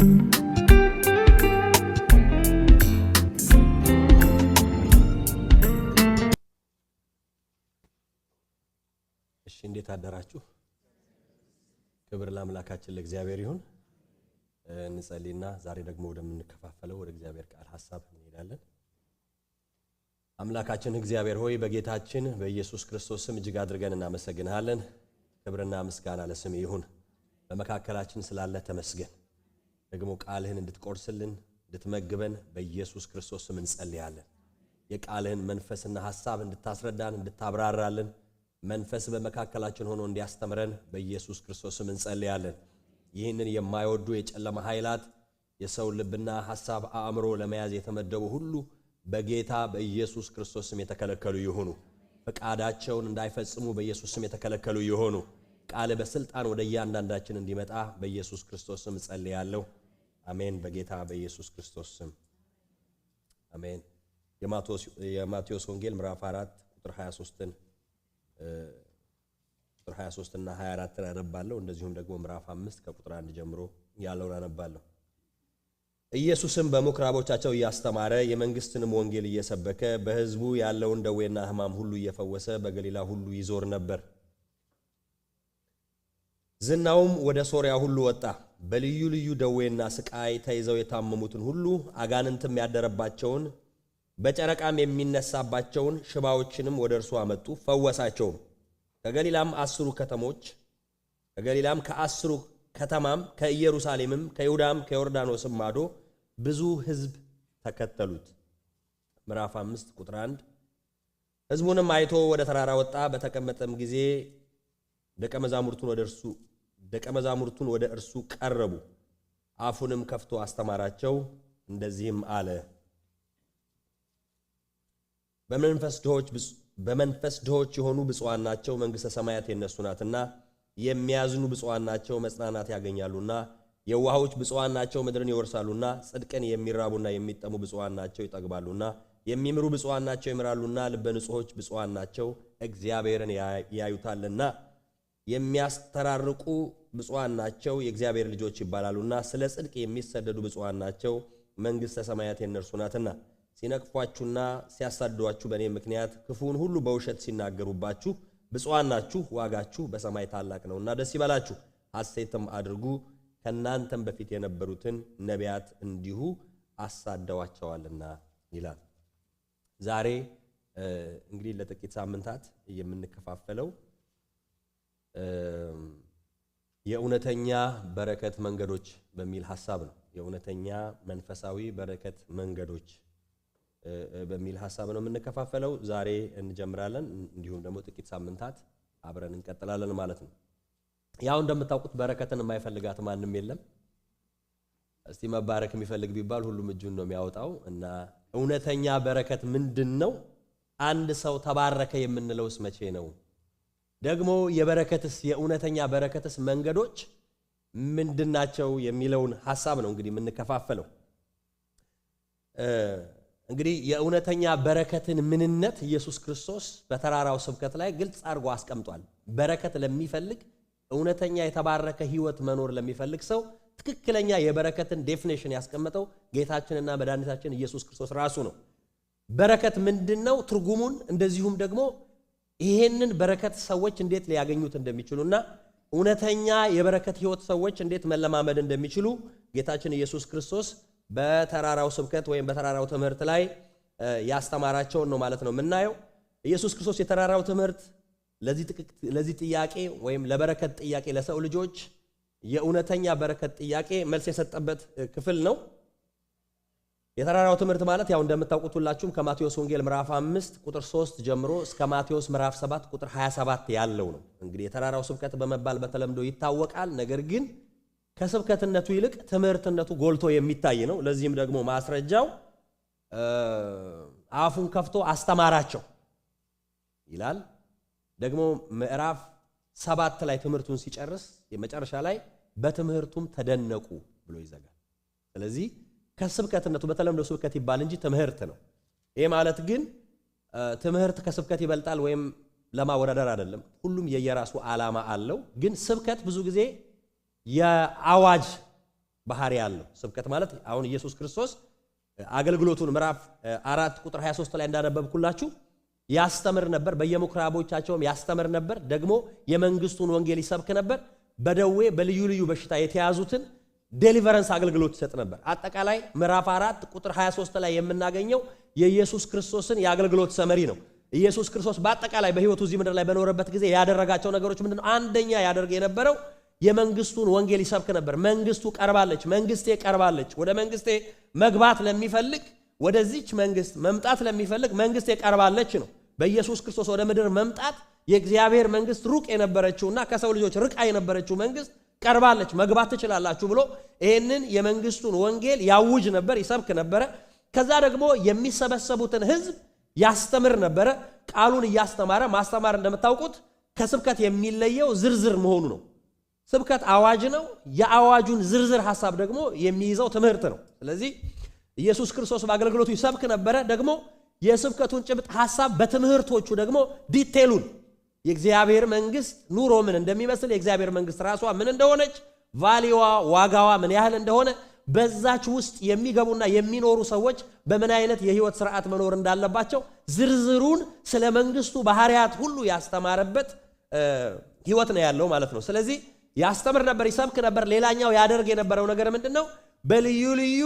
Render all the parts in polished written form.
እንዴት አደራችሁ? ክብር ለአምላካችን ለእግዚአብሔር ይሁን። እንጸልይና ዛሬ ደግሞ ወደምንከፋፈለው ወደ እግዚአብሔር ቃል ሐሳብ እንሄዳለን። አምላካችን እግዚአብሔር ሆይ በጌታችን በኢየሱስ ክርስቶስ ስም እጅግ አድርገን እናመሰግንሃለን። ክብርና ምስጋና ለስም ይሁን። በመካከላችን ስላለ ተመስገን። ደግሞ ቃልህን እንድትቆርስልን እንድትመግበን በኢየሱስ ክርስቶስ ስም እንጸልያለን። የቃልህን መንፈስና ሐሳብ እንድታስረዳን እንድታብራራልን መንፈስ በመካከላችን ሆኖ እንዲያስተምረን በኢየሱስ ክርስቶስ ስም እንጸልያለን። ይህንን የማይወዱ የጨለማ ኃይላት የሰው ልብና ሐሳብ አእምሮ ለመያዝ የተመደቡ ሁሉ በጌታ በኢየሱስ ክርስቶስ ስም የተከለከሉ ይሁኑ። ፈቃዳቸውን እንዳይፈጽሙ በኢየሱስ ስም የተከለከሉ ይሁኑ። ቃል በስልጣን ወደ እያንዳንዳችን እንዲመጣ በኢየሱስ ክርስቶስ ስም ጸልያለሁ። አሜን። በጌታ በኢየሱስ ክርስቶስ ስም አሜን። የማቴዎስ ወንጌል ምዕራፍ 4 ቁጥር 23 ቁጥር 23 እና 24 አነባለሁ። እንደዚሁም ደግሞ ምዕራፍ 5 ከቁጥር 1 ጀምሮ ያለውን አነባለሁ። ኢየሱስም በምኩራቦቻቸው እያስተማረ የመንግስትንም ወንጌል እየሰበከ በሕዝቡ ያለውን ደዌና ሕማም ሁሉ እየፈወሰ በገሊላ ሁሉ ይዞር ነበር። ዝናውም ወደ ሶርያ ሁሉ ወጣ። በልዩ ልዩ ደዌና ስቃይ ተይዘው የታመሙትን ሁሉ አጋንንትም ያደረባቸውን በጨረቃም የሚነሳባቸውን ሽባዎችንም ወደ እርሱ አመጡ፣ ፈወሳቸውም። ከገሊላም ከ10 ከተማም ከኢየሩሳሌምም ከይሁዳም ከዮርዳኖስም ማዶ ብዙ ሕዝብ ተከተሉት። ምዕራፍ 5 ቁጥር 1 ሕዝቡንም አይቶ ወደ ተራራ ወጣ። በተቀመጠም ጊዜ ደቀ መዛሙርቱን ወደ እርሱ ቀረቡ። አፉንም ከፍቶ አስተማራቸው፣ እንደዚህም አለ። በመንፈስ ድሆች የሆኑ ብፁዓን ናቸው፣ መንግሥተ ሰማያት የነሱ ናትና። የሚያዝኑ ብፁዓን ናቸው፣ መጽናናት ያገኛሉና። የዋሆች ብፁዓን ናቸው፣ ምድርን ይወርሳሉና። ጽድቅን የሚራቡና የሚጠሙ ብፁዓን ናቸው፣ ይጠግባሉና። የሚምሩ ብፁዓን ናቸው፣ ይምራሉና። ልበ ንጹሖች ብፁዓን ናቸው፣ እግዚአብሔርን ያዩታልና። የሚያስተራርቁ ብፁዓን ናቸው፣ የእግዚአብሔር ልጆች ይባላሉና። ስለ ጽድቅ የሚሰደዱ ብፁዓን ናቸው፣ መንግሥተ ሰማያት የነርሱ ናትና። ሲነቅፏችሁና ሲያሳድዷችሁ በእኔ ምክንያት ክፉውን ሁሉ በውሸት ሲናገሩባችሁ ብፁዓን ናችሁ፣ ዋጋችሁ በሰማይ ታላቅ ነውና ደስ ይበላችሁ፣ ሐሴትም አድርጉ። ከእናንተም በፊት የነበሩትን ነቢያት እንዲሁ አሳደዋቸዋልና ይላል። ዛሬ እንግዲህ ለጥቂት ሳምንታት የምንከፋፈለው የእውነተኛ በረከት መንገዶች በሚል ሐሳብ ነው። የእውነተኛ መንፈሳዊ በረከት መንገዶች በሚል ሐሳብ ነው የምንከፋፈለው። ዛሬ እንጀምራለን፣ እንዲሁም ደግሞ ጥቂት ሳምንታት አብረን እንቀጥላለን ማለት ነው። ያው እንደምታውቁት በረከትን የማይፈልጋት ማንም የለም። እስቲ መባረክ የሚፈልግ ቢባል ሁሉም እጁን ነው የሚያወጣው። እና እውነተኛ በረከት ምንድነው? አንድ ሰው ተባረከ የምንለውስ መቼ ነው? ደግሞ የእውነተኛ በረከትስ መንገዶች ምንድናቸው የሚለውን ሐሳብ ነው እንግዲህ የምንከፋፈለው። እንግዲህ የእውነተኛ በረከትን ምንነት ኢየሱስ ክርስቶስ በተራራው ስብከት ላይ ግልጽ አድርጎ አስቀምጧል። በረከት ለሚፈልግ እውነተኛ የተባረከ ሕይወት መኖር ለሚፈልግ ሰው ትክክለኛ የበረከትን ዴፊኒሽን ያስቀመጠው ጌታችንና መድኃኒታችን ኢየሱስ ክርስቶስ ራሱ ነው። በረከት ምንድነው ትርጉሙን፣ እንደዚሁም ደግሞ ይሄንን በረከት ሰዎች እንዴት ሊያገኙት እንደሚችሉና እውነተኛ የበረከት ሕይወት ሰዎች እንዴት መለማመድ እንደሚችሉ ጌታችን ኢየሱስ ክርስቶስ በተራራው ስብከት ወይም በተራራው ትምህርት ላይ ያስተማራቸውን ነው ማለት ነው የምናየው። ኢየሱስ ክርስቶስ የተራራው ትምህርት ለዚህ ጥያቄ ወይም ለበረከት ጥያቄ ለሰው ልጆች የእውነተኛ በረከት ጥያቄ መልስ የሰጠበት ክፍል ነው። የተራራው ትምህርት ማለት ያው እንደምታውቁት ሁላችሁም ከማቴዎስ ወንጌል ምዕራፍ 5 ቁጥር 3 ጀምሮ እስከ ማቴዎስ ምዕራፍ 7 ቁጥር 27 ያለው ነው። እንግዲህ የተራራው ስብከት በመባል በተለምዶ ይታወቃል። ነገር ግን ከስብከትነቱ ይልቅ ትምህርትነቱ ጎልቶ የሚታይ ነው። ለዚህም ደግሞ ማስረጃው አፉን ከፍቶ አስተማራቸው ይላል። ደግሞ ምዕራፍ 7 ላይ ትምህርቱን ሲጨርስ የመጨረሻ ላይ በትምህርቱም ተደነቁ ብሎ ይዘጋል። ስለዚህ ከስብከትነቱ በተለምዶ ስብከት ይባል እንጂ ትምህርት ነው። ይሄ ማለት ግን ትምህርት ከስብከት ይበልጣል ወይም ለማወዳደር አይደለም። ሁሉም የየራሱ ዓላማ አለው። ግን ስብከት ብዙ ጊዜ የአዋጅ ባህሪ ያለው ስብከት ማለት አሁን ኢየሱስ ክርስቶስ አገልግሎቱን ምዕራፍ 4 ቁጥር 23 ላይ እንዳነበብኩላችሁ ያስተምር ነበር፣ በየምኩራቦቻቸውም ያስተምር ነበር፣ ደግሞ የመንግስቱን ወንጌል ይሰብክ ነበር፣ በደዌ በልዩ ልዩ በሽታ የተያዙትን ዴሊቨረንስ አገልግሎት ይሰጥ ነበር። አጠቃላይ ምዕራፍ 4 ቁጥር 23 ላይ የምናገኘው የኢየሱስ ክርስቶስን የአገልግሎት ሰመሪ ነው። ኢየሱስ ክርስቶስ በአጠቃላይ በህይወቱ እዚህ ምድር ላይ በኖረበት ጊዜ ያደረጋቸው ነገሮች ምንድነው? አንደኛ ያደርግ የነበረው የመንግስቱን ወንጌል ይሰብክ ነበር። መንግስቱ ቀርባለች፣ መንግስቴ ቀርባለች፣ ወደ መንግስቴ መግባት ለሚፈልግ ወደዚች መንግስት መምጣት ለሚፈልግ መንግስቴ ቀርባለች ነው። በኢየሱስ ክርስቶስ ወደ ምድር መምጣት የእግዚአብሔር መንግስት ሩቅ የነበረችውና ከሰው ልጆች ርቃ የነበረችው መንግስት ቀርባለች፣ መግባት ትችላላችሁ ብሎ ይህንን የመንግስቱን ወንጌል ያውጅ ነበር፣ ይሰብክ ነበረ። ከዛ ደግሞ የሚሰበሰቡትን ህዝብ ያስተምር ነበረ። ቃሉን እያስተማረ ማስተማር እንደምታውቁት ከስብከት የሚለየው ዝርዝር መሆኑ ነው። ስብከት አዋጅ ነው። የአዋጁን ዝርዝር ሐሳብ ደግሞ የሚይዘው ትምህርት ነው። ስለዚህ ኢየሱስ ክርስቶስ በአገልግሎቱ ይሰብክ ነበረ። ደግሞ የስብከቱን ጭብጥ ሐሳብ በትምህርቶቹ ደግሞ ዲቴሉን የእግዚአብሔር መንግስት ኑሮ ምን እንደሚመስል የእግዚአብሔር መንግስት ራሷ ምን እንደሆነች ቫሊዋ ዋጋዋ ምን ያህል እንደሆነ በዛች ውስጥ የሚገቡና የሚኖሩ ሰዎች በምን አይነት የህይወት ስርዓት መኖር እንዳለባቸው ዝርዝሩን ስለ መንግስቱ ባህሪያት ሁሉ ያስተማረበት ህይወት ነው ያለው ማለት ነው። ስለዚህ ያስተምር ነበር፣ ይሰብክ ነበር። ሌላኛው ያደርግ የነበረው ነገር ምንድነው? በልዩ ልዩ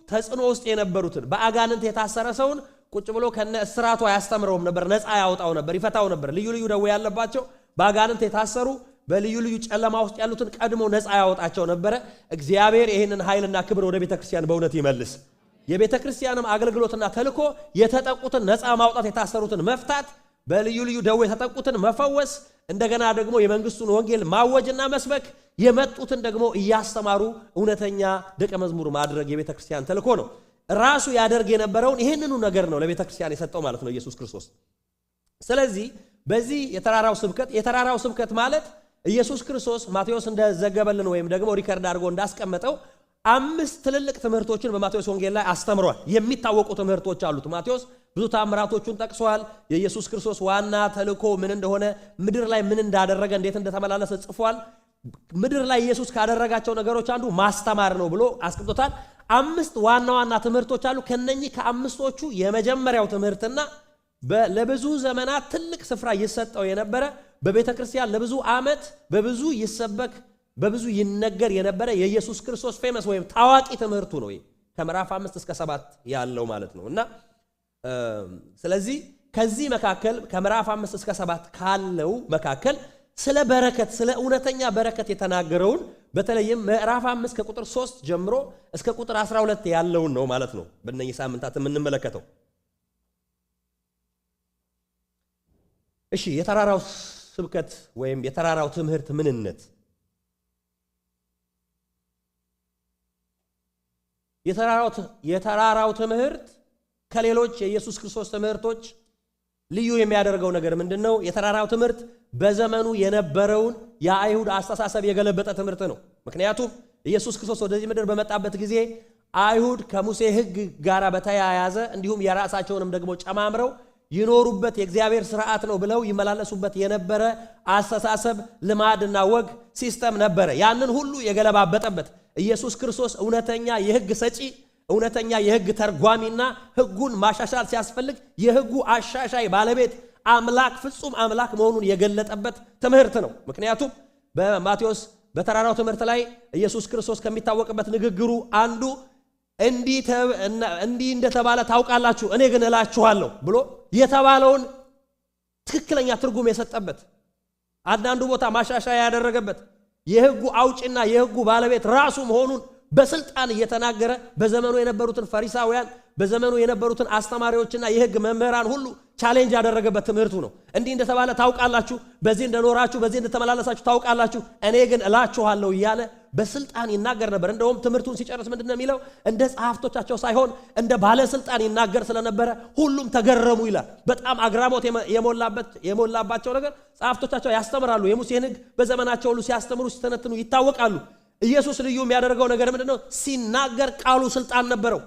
ተጽዕኖ ውስጥ የነበሩትን በአጋንንት የታሰረ ሰውን ቁጭ ብሎ ከነ እስራቱ ያስተምረውም ነበር፣ ነፃ ያወጣው ነበር፣ ይፈታው ነበር። ልዩ ልዩ ደዌ ያለባቸው በአጋንንት የታሰሩ በልዩ ልዩ ጨለማ ውስጥ ያሉትን ቀድሞ ነፃ ያወጣቸው ነበረ። እግዚአብሔር ይህንን ኃይልና ክብር ወደ ቤተክርስቲያን በእውነት ይመልስ። የቤተክርስቲያንም አገልግሎትና ተልኮ የተጠቁትን ነፃ ማውጣት፣ የታሰሩትን መፍታት፣ በልዩ ልዩ ደዌ የተጠቁትን መፈወስ፣ እንደገና ደግሞ የመንግስቱን ወንጌል ማወጅና መስበክ፣ የመጡትን ደግሞ እያስተማሩ እውነተኛ ደቀ መዝሙር ማድረግ የቤተክርስቲያን ተልኮ ነው። ራሱ ያደርግ የነበረውን ይህንኑ ነገር ነው ለቤተክርስቲያን የሰጠው ማለት ነው ኢየሱስ ክርስቶስ። ስለዚህ በዚህ የተራራው ስብከት ማለት ኢየሱስ ክርስቶስ ማቴዎስ እንደዘገበልን ወይም ደግሞ ሪከርድ አድርጎ እንዳስቀመጠው 5 ትልልቅ ትምህርቶችን በማቴዎስ ወንጌል ላይ አስተምሯል። የሚታወቁ ትምህርቶች አሉት። ማቴዎስ ብዙ ታምራቶቹን ጠቅሷል። የኢየሱስ ክርስቶስ ዋና ተልኮ ምን እንደሆነ፣ ምድር ላይ ምን እንዳደረገ፣ እንዴት እንደተመላለሰ ጽፏል። ምድር ላይ ኢየሱስ ካደረጋቸው ነገሮች አንዱ ማስተማር ነው ብሎ አስቀምጦታል። 5 ዋና ዋና ትምህርቶች አሉ። ከነኚህ ከአምስቶቹ የመጀመሪያው ትምህርትና ለብዙ ዘመናት ትልቅ ስፍራ ይሰጠው የነበረ በቤተ ክርስቲያን ለብዙ ዓመት በብዙ ይሰበክ በብዙ ይነገር የነበረ የኢየሱስ ክርስቶስ ፌመስ ወይም ታዋቂ ትምህርቱ ነው። ከምዕራፍ 5 እስከ 7 ያለው ማለት ነው። እና ስለዚህ ከዚህ መካከል ከምዕራፍ 5 እስከ 7 ካለው መካከል ስለ በረከት፣ ስለ እውነተኛ በረከት የተናገረውን በተለይም ምዕራፍ 5 ከቁጥር 3 ጀምሮ እስከ ቁጥር 12 ያለውን ነው ማለት ነው በእነዚህ ሳምንታት የምንመለከተው። እሺ፣ የተራራው ስብከት ወይም የተራራው ትምህርት ምንነት? የተራራው ትምህርት ከሌሎች የኢየሱስ ክርስቶስ ትምህርቶች ልዩ የሚያደርገው ነገር ምንድነው? የተራራው ትምህርት በዘመኑ የነበረውን የአይሁድ አስተሳሰብ የገለበጠ ትምህርት ነው። ምክንያቱም ኢየሱስ ክርስቶስ ወደዚህ ምድር በመጣበት ጊዜ አይሁድ ከሙሴ ሕግ ጋር በተያያዘ እንዲሁም የራሳቸውንም ደግሞ ጨማምረው ይኖሩበት የእግዚአብሔር ስርዓት ነው ብለው ይመላለሱበት የነበረ አስተሳሰብ፣ ልማድና ወግ ሲስተም ነበረ። ያንን ሁሉ የገለባበጠበት ኢየሱስ ክርስቶስ እውነተኛ የሕግ ሰጪ፣ እውነተኛ የሕግ ተርጓሚና ሕጉን ማሻሻል ሲያስፈልግ የሕጉ አሻሻይ ባለቤት አምላክ፣ ፍጹም አምላክ መሆኑን የገለጠበት ትምህርት ነው። ምክንያቱም በማቴዎስ በተራራው ትምህርት ላይ ኢየሱስ ክርስቶስ ከሚታወቅበት ንግግሩ አንዱ እንዲህ እንደተባለ ታውቃላችሁ፣ እኔ ግን እላችኋለሁ ብሎ የተባለውን ትክክለኛ ትርጉም የሰጠበት፣ አንዳንዱ ቦታ ማሻሻያ ያደረገበት፣ የሕጉ አውጭና የሕጉ ባለቤት ራሱ መሆኑን በስልጣን እየተናገረ በዘመኑ የነበሩትን ፈሪሳውያን፣ በዘመኑ የነበሩትን አስተማሪዎችና የሕግ መምህራን ሁሉ ቻሌንጅ ያደረገበት ትምህርቱ ነው። እንዲህ እንደተባለ ታውቃላችሁ፣ በዚህ እንደኖራችሁ፣ በዚህ እንደተመላለሳችሁ ታውቃላችሁ፣ እኔ ግን እላችኋለሁ እያለ በስልጣን ይናገር ነበር። እንደውም ትምህርቱን ሲጨርስ ምንድነው የሚለው? እንደ ጸሐፍቶቻቸው ሳይሆን እንደ ባለስልጣን ይናገር ስለነበረ ሁሉም ተገረሙ ይላል። በጣም አግራሞት የሞላባቸው ነገር ጸሐፍቶቻቸው ያስተምራሉ። የሙሴን ሕግ በዘመናቸው ሁሉ ሲያስተምሩ ሲተነትኑ ይታወቃሉ። ኢየሱስ ልዩ የሚያደርገው ነገር ምንድነው? ሲናገር ቃሉ ስልጣን ነበረው።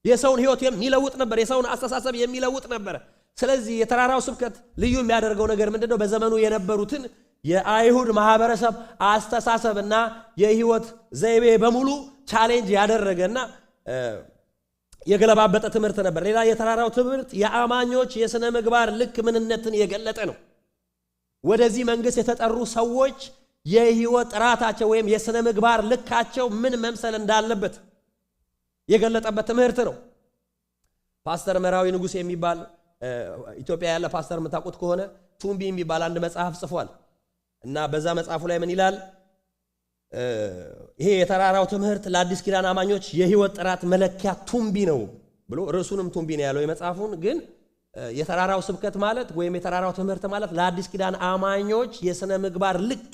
የሰውን ሕይወት የሚለውጥ ነበር። የሰውን አስተሳሰብ የሚለውጥ ነበር። ስለዚህ የተራራው ስብከት ልዩ የሚያደርገው ነገር ምንድነው? በዘመኑ የነበሩትን የአይሁድ ማህበረሰብ አስተሳሰብና የህይወት ዘይቤ በሙሉ ቻሌንጅ ያደረገና የገለባበጠ ትምህርት ነበር። ሌላ የተራራው ትምህርት የአማኞች የሥነ ምግባር ልክ ምንነትን የገለጠ ነው። ወደዚህ መንግስት የተጠሩ ሰዎች የህይወት ጥራታቸው ወይም የሥነ ምግባር ልካቸው ምን መምሰል እንዳለበት የገለጠበት ትምህርት ነው። ፓስተር መራዊ ንጉሴ የሚባል ኢትዮጵያ ያለ ፓስተር የምታውቁት ከሆነ ቱምቢ የሚባል አንድ መጽሐፍ ጽፏል እና በዛ መጽሐፉ ላይ ምን ይላል? ይሄ የተራራው ትምህርት ለአዲስ ኪዳን አማኞች የህይወት ጥራት መለኪያ ቱምቢ ነው ብሎ ርዕሱንም ቱምቢ ነው ያለው የመጽሐፉን። ግን የተራራው ስብከት ማለት ወይም የተራራው ትምህርት ማለት ለአዲስ ኪዳን አማኞች የሥነ ምግባር ልክ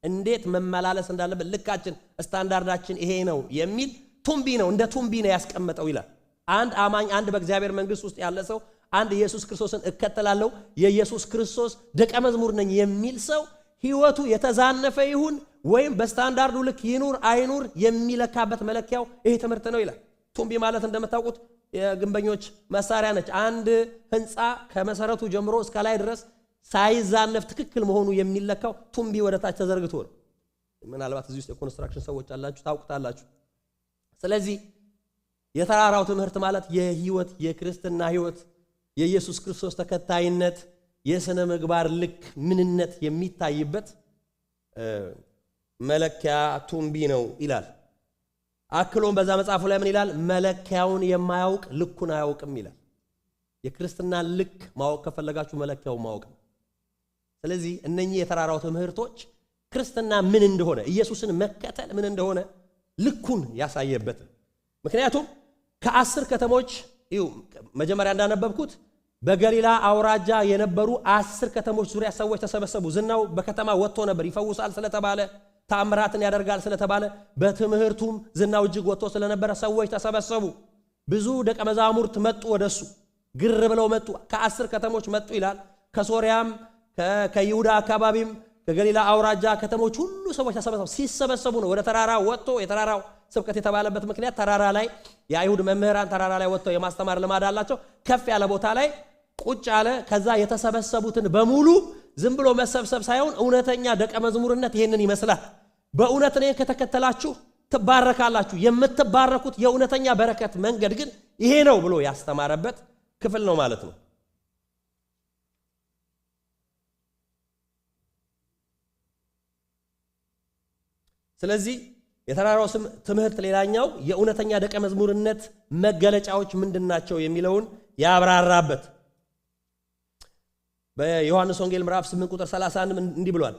እንዴት መመላለስ እንዳለበት ልካችን ስታንዳርዳችን ይሄ ነው የሚል ቱምቢ ነው፣ እንደ ቱምቢ ነው ያስቀመጠው ይላል። አንድ አማኝ አንድ በእግዚአብሔር መንግስት ውስጥ ያለ ሰው አንድ ኢየሱስ ክርስቶስን እከተላለሁ የኢየሱስ ክርስቶስ ደቀ መዝሙር ነኝ የሚል ሰው ህይወቱ የተዛነፈ ይሁን ወይም በስታንዳርዱ ልክ ይኑር አይኑር የሚለካበት መለኪያው ይሄ ትምህርት ነው ይላል። ቱምቢ ማለት እንደምታውቁት የግንበኞች መሳሪያ ነች። አንድ ህንፃ ከመሰረቱ ጀምሮ እስከ ላይ ድረስ ሳይዛነፍ ትክክል መሆኑ የሚለካው ቱምቢ ወደ ታች ተዘርግቶ ነው። ምናልባት እዚህ ውስጥ የኮንስትራክሽን ሰዎች አላችሁ ታውቁታላችሁ። ስለዚህ የተራራው ትምህርት ማለት የህይወት የክርስትና ህይወት የኢየሱስ ክርስቶስ ተከታይነት የሥነ ምግባር ልክ ምንነት የሚታይበት መለኪያ ቱምቢ ነው ይላል። አክሎም በዛ መጽሐፉ ላይ ምን ይላል? መለኪያውን የማያውቅ ልኩን አያውቅም ይላል። የክርስትና ልክ ማወቅ ከፈለጋችሁ መለኪያውን ማወቅ ነው። ስለዚህ እነኚህ የተራራው ትምህርቶች ክርስትና ምን እንደሆነ ኢየሱስን መከተል ምን እንደሆነ ልኩን ያሳየበት። ምክንያቱም ከ10 ከተሞች መጀመሪያ እንዳነበብኩት በገሊላ አውራጃ የነበሩ 10 ከተሞች ዙሪያ ሰዎች ተሰበሰቡ። ዝናው በከተማ ወጥቶ ነበር። ይፈውሳል ስለተባለ ተአምራትን ያደርጋል ስለተባለ በትምህርቱም ዝናው እጅግ ወጥቶ ስለነበረ ሰዎች ተሰበሰቡ። ብዙ ደቀ መዛሙርት መጡ ወደሱ፣ ግር ብለው መጡ። ከ10 ከተሞች መጡ ይላል። ከሶሪያም ከይሁዳ አካባቢም ከገሊላ አውራጃ ከተሞች ሁሉ ሰዎች ተሰበሰቡ። ሲሰበሰቡ ነው ወደ ተራራ ወጥቶ የተራራው ስብከት የተባለበት ምክንያት ተራራ ላይ የአይሁድ መምህራን ተራራ ላይ ወጥተው የማስተማር ልማድ አላቸው። ከፍ ያለ ቦታ ላይ ቁጭ አለ። ከዛ የተሰበሰቡትን በሙሉ ዝም ብሎ መሰብሰብ ሳይሆን እውነተኛ ደቀ መዝሙርነት ይሄንን ይመስላል። በእውነት እኔን ከተከተላችሁ ትባረካላችሁ፣ የምትባረኩት የእውነተኛ በረከት መንገድ ግን ይሄ ነው ብሎ ያስተማረበት ክፍል ነው ማለት ነው። ስለዚህ የተራራው ትምህርት ሌላኛው የእውነተኛ ደቀ መዝሙርነት መገለጫዎች ምንድናቸው የሚለውን ያብራራበት። በዮሐንስ ወንጌል ምዕራፍ 8 ቁጥር 31 እንዲህ ብሏል።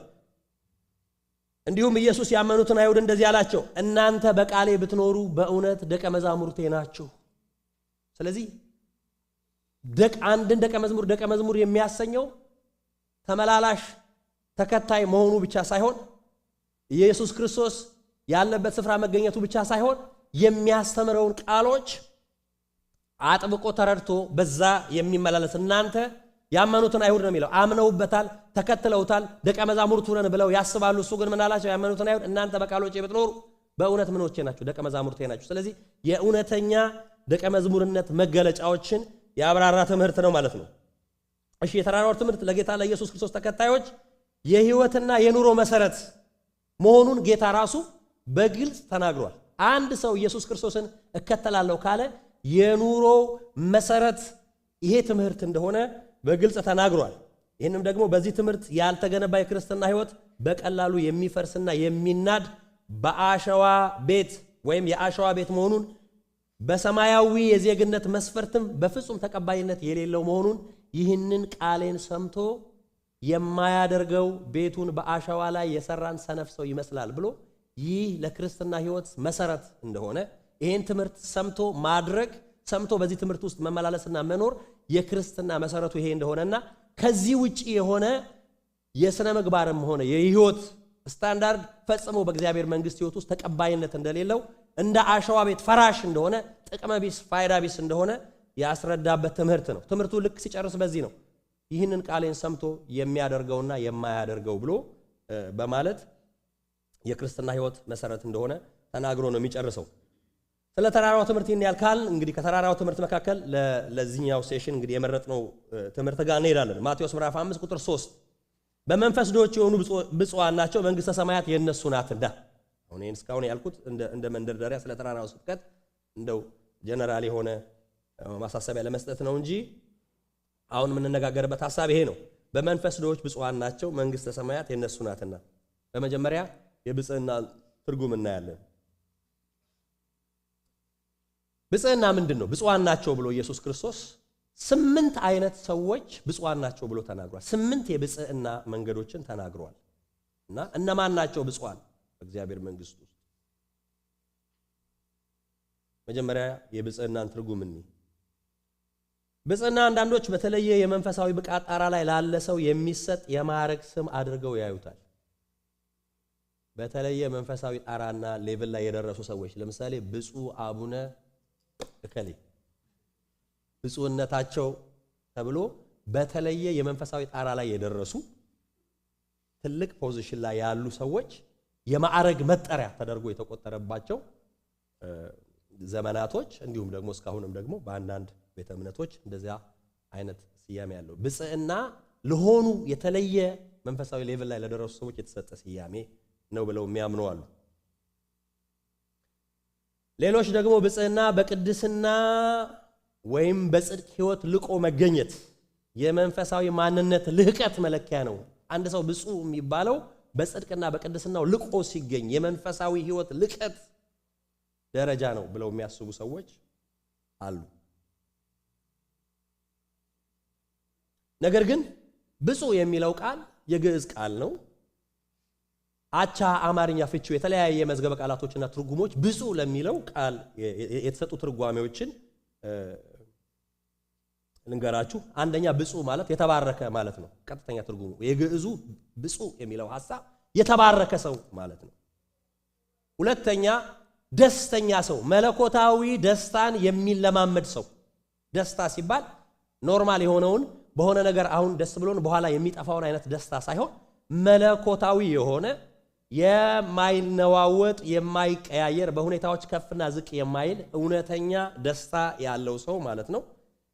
እንዲሁም ኢየሱስ ያመኑትን አይሁድ እንደዚህ አላቸው፣ እናንተ በቃሌ ብትኖሩ በእውነት ደቀ መዛሙርቴ ናችሁ። ስለዚህ አንድን ደቀ መዝሙር የሚያሰኘው ተመላላሽ ተከታይ መሆኑ ብቻ ሳይሆን ኢየሱስ ክርስቶስ ያለበት ስፍራ መገኘቱ ብቻ ሳይሆን የሚያስተምረውን ቃሎች አጥብቆ ተረድቶ በዛ የሚመላለስ። እናንተ ያመኑትን አይሁድ ነው የሚለው፣ አምነውበታል፣ ተከትለውታል፣ ደቀ መዛሙርቱ ነን ብለው ያስባሉ። እሱ ግን ምን አላቸው? ያመኑትን አይሁድ እናንተ በቃሎቼ ብትኖሩ በእውነት ምኖቼ ናችሁ? ደቀ መዛሙርቴ ናችሁ። ስለዚህ የእውነተኛ ደቀ መዝሙርነት መገለጫዎችን ያብራራ ትምህርት ነው ማለት ነው። እሺ፣ የተራራው ትምህርት ለጌታ ለኢየሱስ ክርስቶስ ተከታዮች የህይወትና የኑሮ መሰረት መሆኑን ጌታ ራሱ በግልጽ ተናግሯል። አንድ ሰው ኢየሱስ ክርስቶስን እከተላለሁ ካለ የኑሮ መሰረት ይሄ ትምህርት እንደሆነ በግልጽ ተናግሯል። ይህንም ደግሞ በዚህ ትምህርት ያልተገነባ የክርስትና ህይወት በቀላሉ የሚፈርስና የሚናድ በአሸዋ ቤት ወይም የአሸዋ ቤት መሆኑን፣ በሰማያዊ የዜግነት መስፈርትም በፍጹም ተቀባይነት የሌለው መሆኑን፣ ይህንን ቃሌን ሰምቶ የማያደርገው ቤቱን በአሸዋ ላይ የሰራን ሰነፍ ሰው ይመስላል ብሎ ይህ ለክርስትና ህይወት መሰረት እንደሆነ፣ ይህን ትምህርት ሰምቶ ማድረግ ሰምቶ በዚህ ትምህርት ውስጥ መመላለስና መኖር የክርስትና መሰረቱ ይሄ እንደሆነና ከዚህ ውጪ የሆነ የሥነ ምግባርም ሆነ የህይወት ስታንዳርድ ፈጽሞ በእግዚአብሔር መንግስት ህይወት ውስጥ ተቀባይነት እንደሌለው፣ እንደ አሸዋ ቤት ፈራሽ እንደሆነ፣ ጥቅመ ቢስ ፋይዳ ቢስ እንደሆነ ያስረዳበት ትምህርት ነው። ትምህርቱ ልክ ሲጨርስ በዚህ ነው ይህንን ቃሌን ሰምቶ የሚያደርገውና የማያደርገው ብሎ በማለት የክርስትና ህይወት መሰረት እንደሆነ ተናግሮ ነው የሚጨርሰው። ስለ ተራራው ትምህርት ይህን ያልካል። እንግዲህ ከተራራው ትምህርት መካከል ለዚህኛው ሴሽን እንግዲህ የመረጥነው ትምህርት ጋር እንሄዳለን። ማቴዎስ ምዕራፍ 5 ቁጥር 3 በመንፈስ ድሆች የሆኑ ብፁዓን ናቸው መንግሥተ ሰማያት የነሱ ናትና። አሁን እስካሁን ያልኩት እንደ መንደርደሪያ ስለ ተራራው ስብከት እንደው ጀነራል የሆነ ማሳሰቢያ ለመስጠት ነው እንጂ አሁን የምንነጋገርበት ሐሳብ ይሄ ነው። በመንፈስ ድሆች ብፁዓን ናቸው መንግሥተ ሰማያት የነሱ ናትና። በመጀመሪያ የብጽዕና ትርጉም እናያለን። ብጽዕና ምንድነው? ብፁዓን ናቸው ብሎ ኢየሱስ ክርስቶስ 8 አይነት ሰዎች ብፁዓን ናቸው ብሎ ተናግሯል። 8 የብጽዕና መንገዶችን ተናግሯል። እና እነማን ናቸው ብፁዓን በእግዚአብሔር መንግሥት ውስጥ? መጀመሪያ የብጽዕናን ትርጉም እንይ። ብጽዕና አንዳንዶች በተለየ የመንፈሳዊ ብቃት ጣራ ላይ ላለ ሰው የሚሰጥ የማዕረግ ስም አድርገው ያዩታል። በተለየ መንፈሳዊ ጣራና ሌቭል ላይ የደረሱ ሰዎች ለምሳሌ ብፁዕ አቡነ እከሌ ብፁዕነታቸው ተብሎ በተለየ የመንፈሳዊ ጣራ ላይ የደረሱ ትልቅ ፖዚሽን ላይ ያሉ ሰዎች የማዕረግ መጠሪያ ተደርጎ የተቆጠረባቸው ዘመናቶች እንዲሁም ደግሞ እስካሁንም ደግሞ በአንዳንድ ቤተ እምነቶች እንደዚያ አይነት ስያሜ ያለው ብጽዕና ለሆኑ የተለየ መንፈሳዊ ሌቭል ላይ ለደረሱ ሰዎች የተሰጠ ስያሜ ነው ብለው የሚያምኑ አሉ። ሌሎች ደግሞ ብጽዕና በቅድስና ወይም በጽድቅ ሕይወት ልቆ መገኘት የመንፈሳዊ ማንነት ልህቀት መለኪያ ነው። አንድ ሰው ብፁዕ የሚባለው በጽድቅና በቅድስናው ልቆ ሲገኝ የመንፈሳዊ ሕይወት ልቀት ደረጃ ነው ብለው የሚያስቡ ሰዎች አሉ። ነገር ግን ብፁዕ የሚለው ቃል የግዕዝ ቃል ነው። አቻ አማርኛ ፍቺው የተለያየ መዝገበ ቃላቶችና ትርጉሞች ብፁዕ ለሚለው ቃል የተሰጡ ትርጓሜዎችን ልንገራችሁ። አንደኛ ብፁዕ ማለት የተባረከ ማለት ነው። ቀጥተኛ ትርጉሙ የግዕዙ ብፁዕ የሚለው ሐሳብ የተባረከ ሰው ማለት ነው። ሁለተኛ ደስተኛ ሰው፣ መለኮታዊ ደስታን የሚለማመድ ሰው። ደስታ ሲባል ኖርማል የሆነውን በሆነ ነገር አሁን ደስ ብሎን በኋላ የሚጠፋውን አይነት ደስታ ሳይሆን መለኮታዊ የሆነ የማይነዋወጥ የማይቀያየር በሁኔታዎች ከፍና ዝቅ የማይል እውነተኛ ደስታ ያለው ሰው ማለት ነው።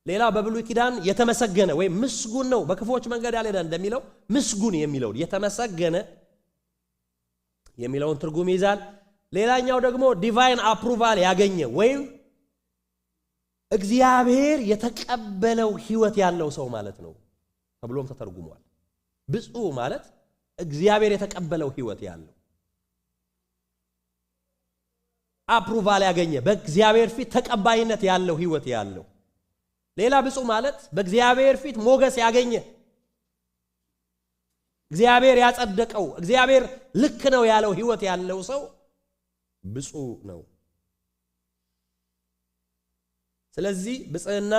ሌላ በብሉይ ኪዳን የተመሰገነ ወይም ምስጉን ነው፣ በክፉዎች መንገድ ያልሄደ እንደሚለው ምስጉን የሚለውን የተመሰገነ የሚለውን ትርጉም ይዛል። ሌላኛው ደግሞ ዲቫይን አፕሩቫል ያገኘ ወይም እግዚአብሔር የተቀበለው ሕይወት ያለው ሰው ማለት ነው ተብሎም ተተርጉሟል። ብፁዕ ማለት እግዚአብሔር የተቀበለው ሕይወት ያለው አፕሩቫል ያገኘ በእግዚአብሔር ፊት ተቀባይነት ያለው ሕይወት ያለው። ሌላ ብፁዕ ማለት በእግዚአብሔር ፊት ሞገስ ያገኘ እግዚአብሔር ያጸደቀው እግዚአብሔር ልክ ነው ያለው ሕይወት ያለው ሰው ብፁዕ ነው። ስለዚህ ብጽዕና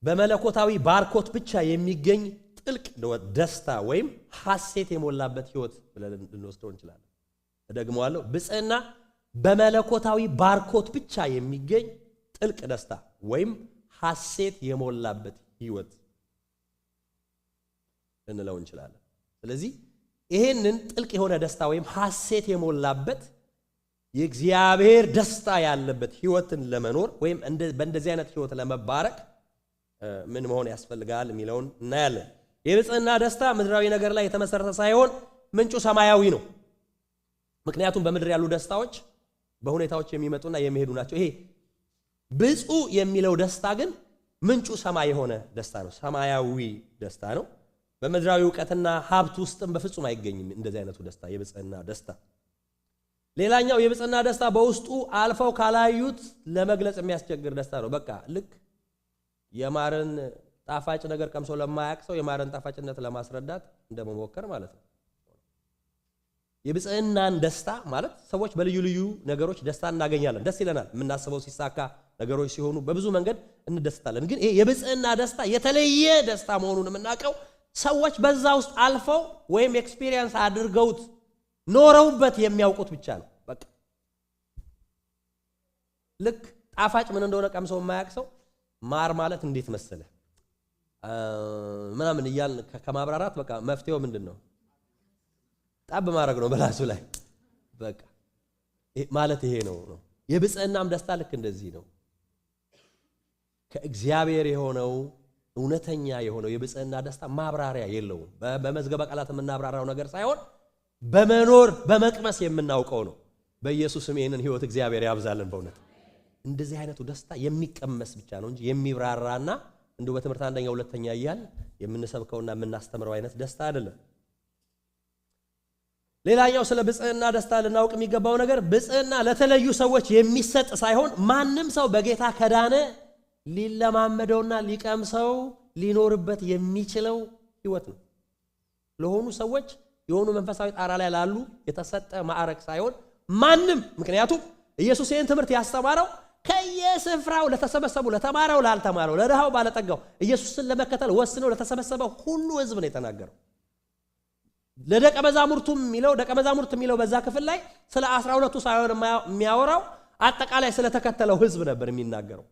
በመለኮታዊ ባርኮት ብቻ የሚገኝ ጥልቅ ደስታ ወይም ሐሴት የሞላበት ሕይወት ብለን ልንወስደው እንችላለን። እደግመዋለሁ። ብጽዕና በመለኮታዊ ባርኮት ብቻ የሚገኝ ጥልቅ ደስታ ወይም ሐሴት የሞላበት ሕይወት ልንለው እንችላለን። ስለዚህ ይሄንን ጥልቅ የሆነ ደስታ ወይም ሐሴት የሞላበት የእግዚአብሔር ደስታ ያለበት ሕይወትን ለመኖር ወይም በእንደዚህ አይነት ሕይወት ለመባረክ ምን መሆን ያስፈልጋል የሚለውን እናያለን። የብጽዕና ደስታ ምድራዊ ነገር ላይ የተመሰረተ ሳይሆን ምንጩ ሰማያዊ ነው። ምክንያቱም በምድር ያሉ ደስታዎች በሁኔታዎች የሚመጡና የሚሄዱ ናቸው። ይሄ ብፁዕ የሚለው ደስታ ግን ምንጩ ሰማይ የሆነ ደስታ ነው። ሰማያዊ ደስታ ነው። በምድራዊ ዕውቀትና ሀብት ውስጥም በፍጹም አይገኝም እንደዚህ አይነቱ ደስታ፣ የብጽዕና ደስታ። ሌላኛው የብጽዕና ደስታ በውስጡ አልፈው ካላዩት ለመግለጽ የሚያስቸግር ደስታ ነው። በቃ ልክ የማርን ጣፋጭ ነገር ቀምሶ ለማያውቅ ሰው የማርን ጣፋጭነት ለማስረዳት እንደመሞከር ማለት ነው። የብጽዕናን ደስታ ማለት ሰዎች በልዩ ልዩ ነገሮች ደስታ እናገኛለን፣ ደስ ይለናል። የምናስበው ሲሳካ፣ ነገሮች ሲሆኑ በብዙ መንገድ እንደስታለን። ግን ይሄ የብጽዕና ደስታ የተለየ ደስታ መሆኑን የምናውቀው ሰዎች በዛ ውስጥ አልፈው ወይም ኤክስፒሪየንስ አድርገውት ኖረውበት የሚያውቁት ብቻ ነው። በቃ ልክ ጣፋጭ ምን እንደሆነ ቀምሶ የማያውቅ ሰው ማር ማለት እንዴት መሰለ ምናምን እያልን ከማብራራት በቃ መፍትሄው ምንድን ነው? ጣብ ማድረግ ነው በላሱ ላይ በቃ ማለት ይሄ ነው። የብጽዕናም ደስታ ልክ እንደዚህ ነው። ከእግዚአብሔር የሆነው እውነተኛ የሆነው የብጽዕና ደስታ ማብራሪያ የለውም። በመዝገበ ቃላት የምናብራራው ነገር ሳይሆን በመኖር በመቅመስ የምናውቀው ነው። በኢየሱስም ይህንን ህይወት እግዚአብሔር ያብዛልን። በእውነት እንደዚህ አይነቱ ደስታ የሚቀመስ ብቻ ነው እንጂ የሚብራራና እንደው በትምህርት አንደኛ ሁለተኛ እያል የምንሰብከውና የምናስተምረው አይነት ደስታ አይደለም። ሌላኛው ስለ ብጽዕና ደስታ ልናውቅ የሚገባው ነገር ብጽዕና ለተለዩ ሰዎች የሚሰጥ ሳይሆን ማንም ሰው በጌታ ከዳነ ሊለማመደውና ሊቀምሰው ሊኖርበት የሚችለው ህይወት ነው። ለሆኑ ሰዎች የሆኑ መንፈሳዊ ጣራ ላይ ላሉ የተሰጠ ማዕረግ ሳይሆን ማንም፣ ምክንያቱም ኢየሱስ ይህን ትምህርት ያስተማረው ከየስፍራው ለተሰበሰቡ፣ ለተማረው፣ ላልተማረው፣ ለድሃው፣ ባለጠጋው ኢየሱስን ለመከተል ወስነው ለተሰበሰበው ሁሉ ህዝብ ነው የተናገረው። ለደቀ መዛሙርት የሚለው በዛ ክፍል ላይ ስለ 12ቱ ሳይሆን የሚያወራው አጠቃላይ ስለተከተለው ህዝብ ነበር የሚናገረው።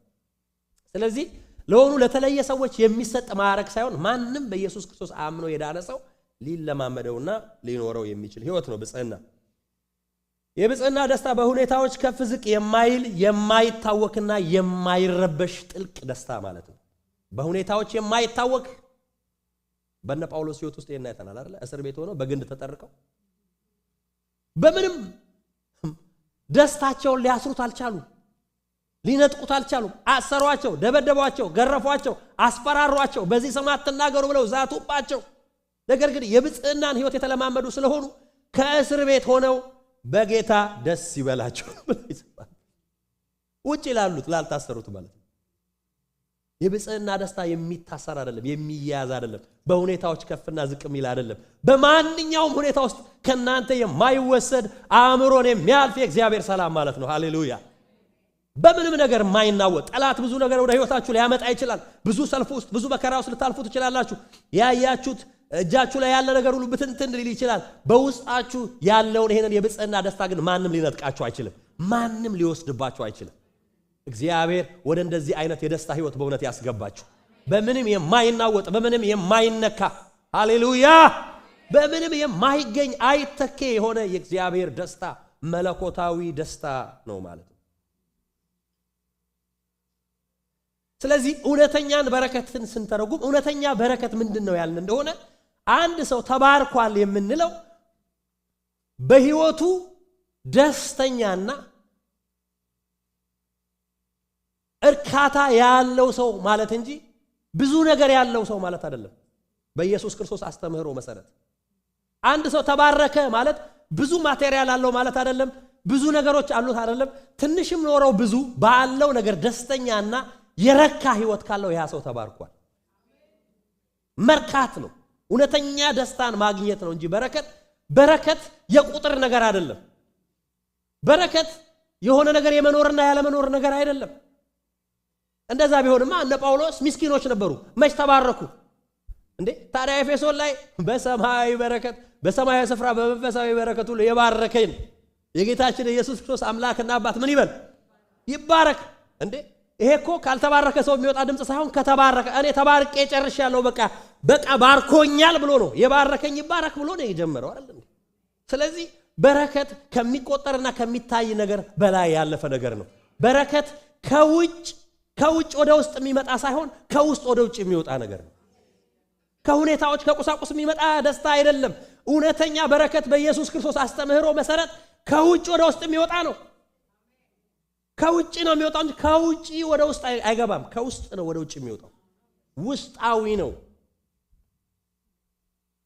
ስለዚህ ለሆኑ ለተለየ ሰዎች የሚሰጥ ማዕረግ ሳይሆን ማንም በኢየሱስ ክርስቶስ አምኖ የዳነ ሰው ሊለማመደውና ሊኖረው የሚችል ህይወት ነው ብጽዕና። የብጽዕና ደስታ በሁኔታዎች ከፍ ዝቅ የማይል የማይታወክና የማይረበሽ ጥልቅ ደስታ ማለት ነው። በሁኔታዎች የማይታወክ በእነ ጳውሎስ ህይወት ውስጥ ይሄን አይተናል አይደል? እስር ቤት ሆነው በግንድ ተጠርቀው በምንም ደስታቸውን ሊያስሩት አልቻሉ፣ ሊነጥቁት አልቻሉ። አሰሯቸው፣ ደበደቧቸው፣ ገረፏቸው፣ አስፈራሯቸው፣ በዚህ ስም አትናገሩ ብለው ዛቱባቸው። ነገር ግን የብጽዕናን ህይወት የተለማመዱ ስለሆኑ ከእስር ቤት ሆነው በጌታ ደስ ይበላቸው ብለው ይጽፋል። ውጪ ላሉት ላልታሰሩት ማለት ነው። የብጽዕና ደስታ የሚታሰር አይደለም፣ የሚያያዝ አይደለም፣ በሁኔታዎች ከፍና ዝቅ የሚል አይደለም። በማንኛውም ሁኔታ ውስጥ ከናንተ የማይወሰድ አእምሮን የሚያልፍ የእግዚአብሔር ሰላም ማለት ነው። ሃሌሉያ። በምንም ነገር የማይናወጥ ጠላት ብዙ ነገር ወደ ህይወታችሁ ሊያመጣ ይችላል። ብዙ ሰልፍ ውስጥ ብዙ መከራ ውስጥ ልታልፉ ትችላላችሁ። ያያችሁት እጃችሁ ላይ ያለ ነገር ሁሉ ብትንትን ሊል ይችላል። በውስጣችሁ ያለውን ይሄንን የብጽዕና ደስታ ግን ማንም ሊነጥቃችሁ አይችልም፣ ማንም ሊወስድባችሁ አይችልም። እግዚአብሔር ወደ እንደዚህ አይነት የደስታ ህይወት በእውነት ያስገባችሁ። በምንም የማይናወጥ በምንም የማይነካ ሃሌሉያ፣ በምንም የማይገኝ አይተኬ የሆነ የእግዚአብሔር ደስታ መለኮታዊ ደስታ ነው ማለት ነው። ስለዚህ እውነተኛን በረከትን ስንተረጉም እውነተኛ በረከት ምንድነው ያልን እንደሆነ አንድ ሰው ተባርኳል የምንለው በህይወቱ ደስተኛና እርካታ ያለው ሰው ማለት እንጂ ብዙ ነገር ያለው ሰው ማለት አይደለም። በኢየሱስ ክርስቶስ አስተምህሮ መሰረት አንድ ሰው ተባረከ ማለት ብዙ ማቴሪያል አለው ማለት አይደለም። ብዙ ነገሮች አሉት አይደለም። ትንሽም ኖረው ብዙ ባለው ነገር ደስተኛና የረካ ህይወት ካለው ያ ሰው ተባርኳል። መርካት ነው፣ እውነተኛ ደስታን ማግኘት ነው እንጂ በረከት የቁጥር ነገር አይደለም። በረከት የሆነ ነገር የመኖርና ያለመኖር ነገር አይደለም። እንደዛ ቢሆንማ እነ ጳውሎስ ምስኪኖች ነበሩ፣ መች ተባረኩ እንዴ? ታዲያ ኤፌሶን ላይ በሰማያዊ በረከት በሰማያዊ ስፍራ በመንፈሳዊ በረከቱ የባረከኝ የጌታችን ኢየሱስ ክርስቶስ አምላክና አባት ምን ይበል ይባረክ እንዴ? ይሄ እኮ ካልተባረከ ሰው የሚወጣ ድምጽ ሳይሆን ከተባረከ እኔ ተባርቄ ጨርሻለሁ በቃ ባርኮኛል ብሎ ነው የባረከኝ ይባረክ ብሎ ነው የጀመረው አይደል? ስለዚህ በረከት ከሚቆጠርና ከሚታይ ነገር በላይ ያለፈ ነገር ነው። በረከት ከውጭ ወደ ውስጥ የሚመጣ ሳይሆን ከውስጥ ወደ ውጭ የሚወጣ ነገር ነው። ከሁኔታዎች ከቁሳቁስ የሚመጣ ደስታ አይደለም። እውነተኛ በረከት በኢየሱስ ክርስቶስ አስተምህሮ መሰረት ከውጭ ወደ ውስጥ የሚወጣ ነው። ከውጭ ነው የሚወጣው እንጂ ከውጭ ወደ ውስጥ አይገባም። ከውስጥ ነው ወደ ውጭ የሚወጣው። ውስጣዊ ነው፣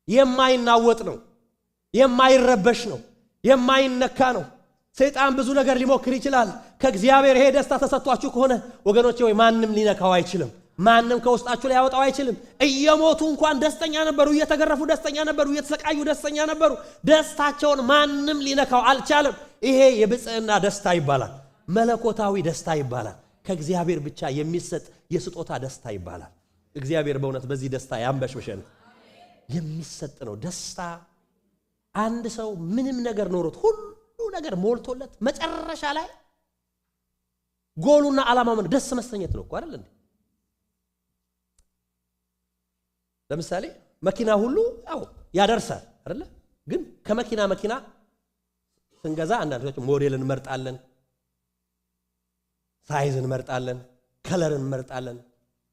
የማይናወጥ ነው፣ የማይረበሽ ነው፣ የማይነካ ነው። ሰይጣን ብዙ ነገር ሊሞክር ይችላል። ከእግዚአብሔር ይሄ ደስታ ተሰጥቷችሁ ከሆነ ወገኖቼ ወይ ማንም ሊነካው አይችልም። ማንም ከውስጣችሁ ላይ ያወጣው አይችልም። እየሞቱ እንኳን ደስተኛ ነበሩ፣ እየተገረፉ ደስተኛ ነበሩ፣ እየተሰቃዩ ደስተኛ ነበሩ። ደስታቸውን ማንም ሊነካው አልቻለም። ይሄ የብጽዕና ደስታ ይባላል። መለኮታዊ ደስታ ይባላል። ከእግዚአብሔር ብቻ የሚሰጥ የስጦታ ደስታ ይባላል። እግዚአብሔር በእውነት በዚህ ደስታ ያንበሽብሸን። የሚሰጥ ነው ደስታ። አንድ ሰው ምንም ነገር ኖሮት ሁሉ ነገር ሞልቶለት መጨረሻ ላይ ጎሉና ዓላማው ምን ደስ መሰኘት ነው እኮ አይደል እንዴ? ለምሳሌ መኪና ሁሉ ያው ያደርሳል አይደል? ግን ከመኪና ስንገዛ አንዳንዶች ሞዴል እንመርጣለን፣ ሳይዝ እንመርጣለን፣ ከለር እንመርጣለን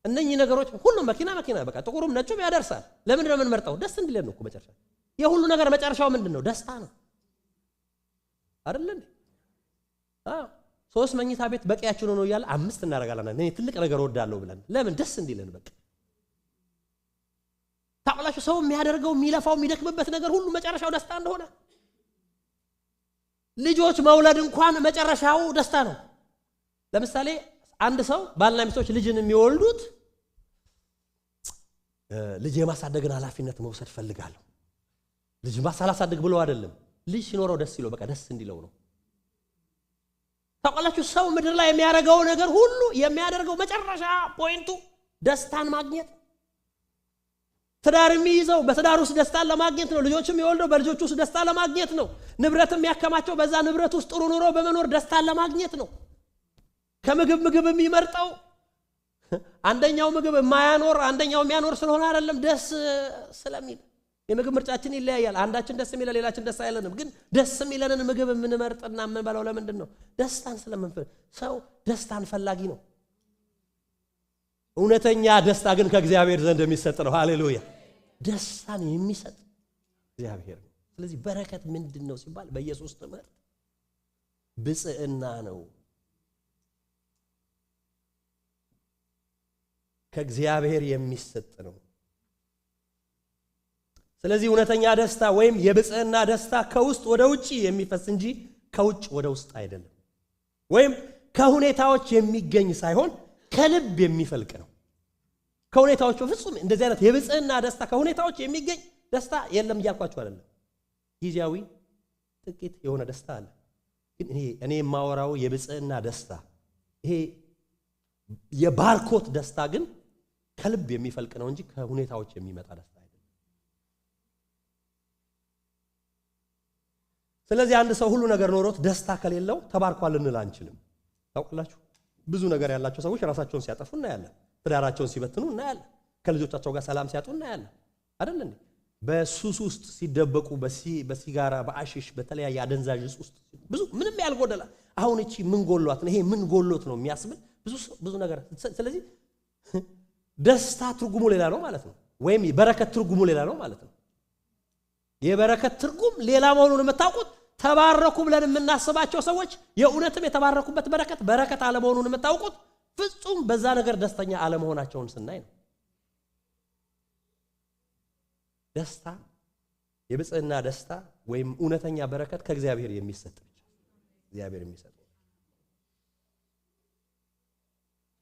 እነኚህ ነገሮች ሁሉ መኪና በቃ ጥቁሩም ነጩም ያደርሳል። ለምን ነው የምንመርጠው? ደስ እንዲለን ነው እኮ መጨረሻ። የሁሉ ነገር መጨረሻው ምንድነው? ደስታ ነው አይደል እንዴ? ሶስት መኝታ ቤት በቂያችን ነው እያለ 5 እናደርጋለን። እኔ ትልቅ ነገር ወዳለሁ ብለን ለምን? ደስ እንዲለን በቃ። ታውቃላችሁ ሰው የሚያደርገው የሚለፋው የሚደክምበት ነገር ሁሉ መጨረሻው ደስታ እንደሆነ። ልጆች መውለድ እንኳን መጨረሻው ደስታ ነው። ለምሳሌ አንድ ሰው ባልና ሚስቶች ልጅን የሚወልዱት ልጅ የማሳደግን ኃላፊነት መውሰድ ፈልጋለሁ ልጅ ማሳላሳደግ ብሎ አይደለም። ልጅ ሲኖረው ደስ ይለው በቃ ደስ እንዲለው ነው። ታውቃላችሁ ሰው ምድር ላይ የሚያደርገው ነገር ሁሉ የሚያደርገው መጨረሻ ፖይንቱ ደስታን ማግኘት። ትዳር የሚይዘው በትዳር ውስጥ ደስታን ለማግኘት ነው። ልጆችም የወልደው በልጆች ውስጥ ደስታ ለማግኘት ነው። ንብረትም ያከማቸው በዛ ንብረት ውስጥ ጥሩ ኑሮ በመኖር ደስታን ለማግኘት ነው። ከምግብ የሚመርጠው አንደኛው ምግብ የማያኖር አንደኛው የሚያኖር ስለሆነ አይደለም፣ ደስ ስለሚል። የምግብ ምርጫችን ይለያያል። አንዳችን ደስ የሚለን ሌላችን ደስ አይለንም። ግን ደስ የሚለንን ምግብ የምንመርጥና የምንበላው ለምንድን ነው? ደስታን ስለምንፈልግ። ሰው ደስታን ፈላጊ ነው። እውነተኛ ደስታ ግን ከእግዚአብሔር ዘንድ የሚሰጥ ነው። ሃሌሉያ! ደስታን የሚሰጥ እግዚአብሔር ነው። ስለዚህ በረከት ምንድን ነው ሲባል በኢየሱስ ትምህርት ብጽዕና ነው። ከእግዚአብሔር የሚሰጥ ነው። ስለዚህ እውነተኛ ደስታ ወይም የብጽዕና ደስታ ከውስጥ ወደ ውጪ የሚፈስ እንጂ ከውጭ ወደ ውስጥ አይደለም። ወይም ከሁኔታዎች የሚገኝ ሳይሆን ከልብ የሚፈልቅ ነው። ከሁኔታዎች ፍጹም እንደዚህ አይነት የብጽዕና ደስታ ከሁኔታዎች የሚገኝ ደስታ የለም እያልኳችሁ አይደለም። ጊዜያዊ ጥቂት የሆነ ደስታ አለ። ግን እኔ የማወራው የብጽዕና ደስታ ይሄ የባርኮት ደስታ ግን ከልብ የሚፈልቅ ነው እንጂ ከሁኔታዎች የሚመጣ ደስታ አይደለም። ስለዚህ አንድ ሰው ሁሉ ነገር ኖሮት ደስታ ከሌለው ተባርኳል ልንል አንችልም። ታውቃላችሁ ብዙ ነገር ያላቸው ሰዎች ራሳቸውን ሲያጠፉ እናያለን። ትዳራቸውን ሲበትኑ እናያለን። ከልጆቻቸው ጋር ሰላም ሲያጡ እናያለን። አይደል እንዴ? በሱስ ውስጥ ሲደበቁ በሲጋራ በአሽሽ በተለያየ አደንዛዥ ውስጥ ብዙ ምንም ያልጎደላ አሁን እቺ ምን ጎሏት ነው ይሄ ምን ጎሎት ነው የሚያስብል ብዙ ነገር። ስለዚህ ደስታ ትርጉሙ ሌላ ነው ማለት ነው። ወይም በረከት ትርጉሙ ሌላ ነው ማለት ነው። የበረከት ትርጉም ሌላ መሆኑን የምታውቁት ተባረኩ ብለን የምናስባቸው ሰዎች የእውነትም የተባረኩበት በረከት አለመሆኑን የምታውቁት ፍጹም በዛ ነገር ደስተኛ አለመሆናቸውን ስናይ ነው። ደስታ የብጽዕና ደስታ ወይም እውነተኛ በረከት ከእግዚአብሔር የሚሰጥ ብቻ እግዚአብሔር የሚሰጥ።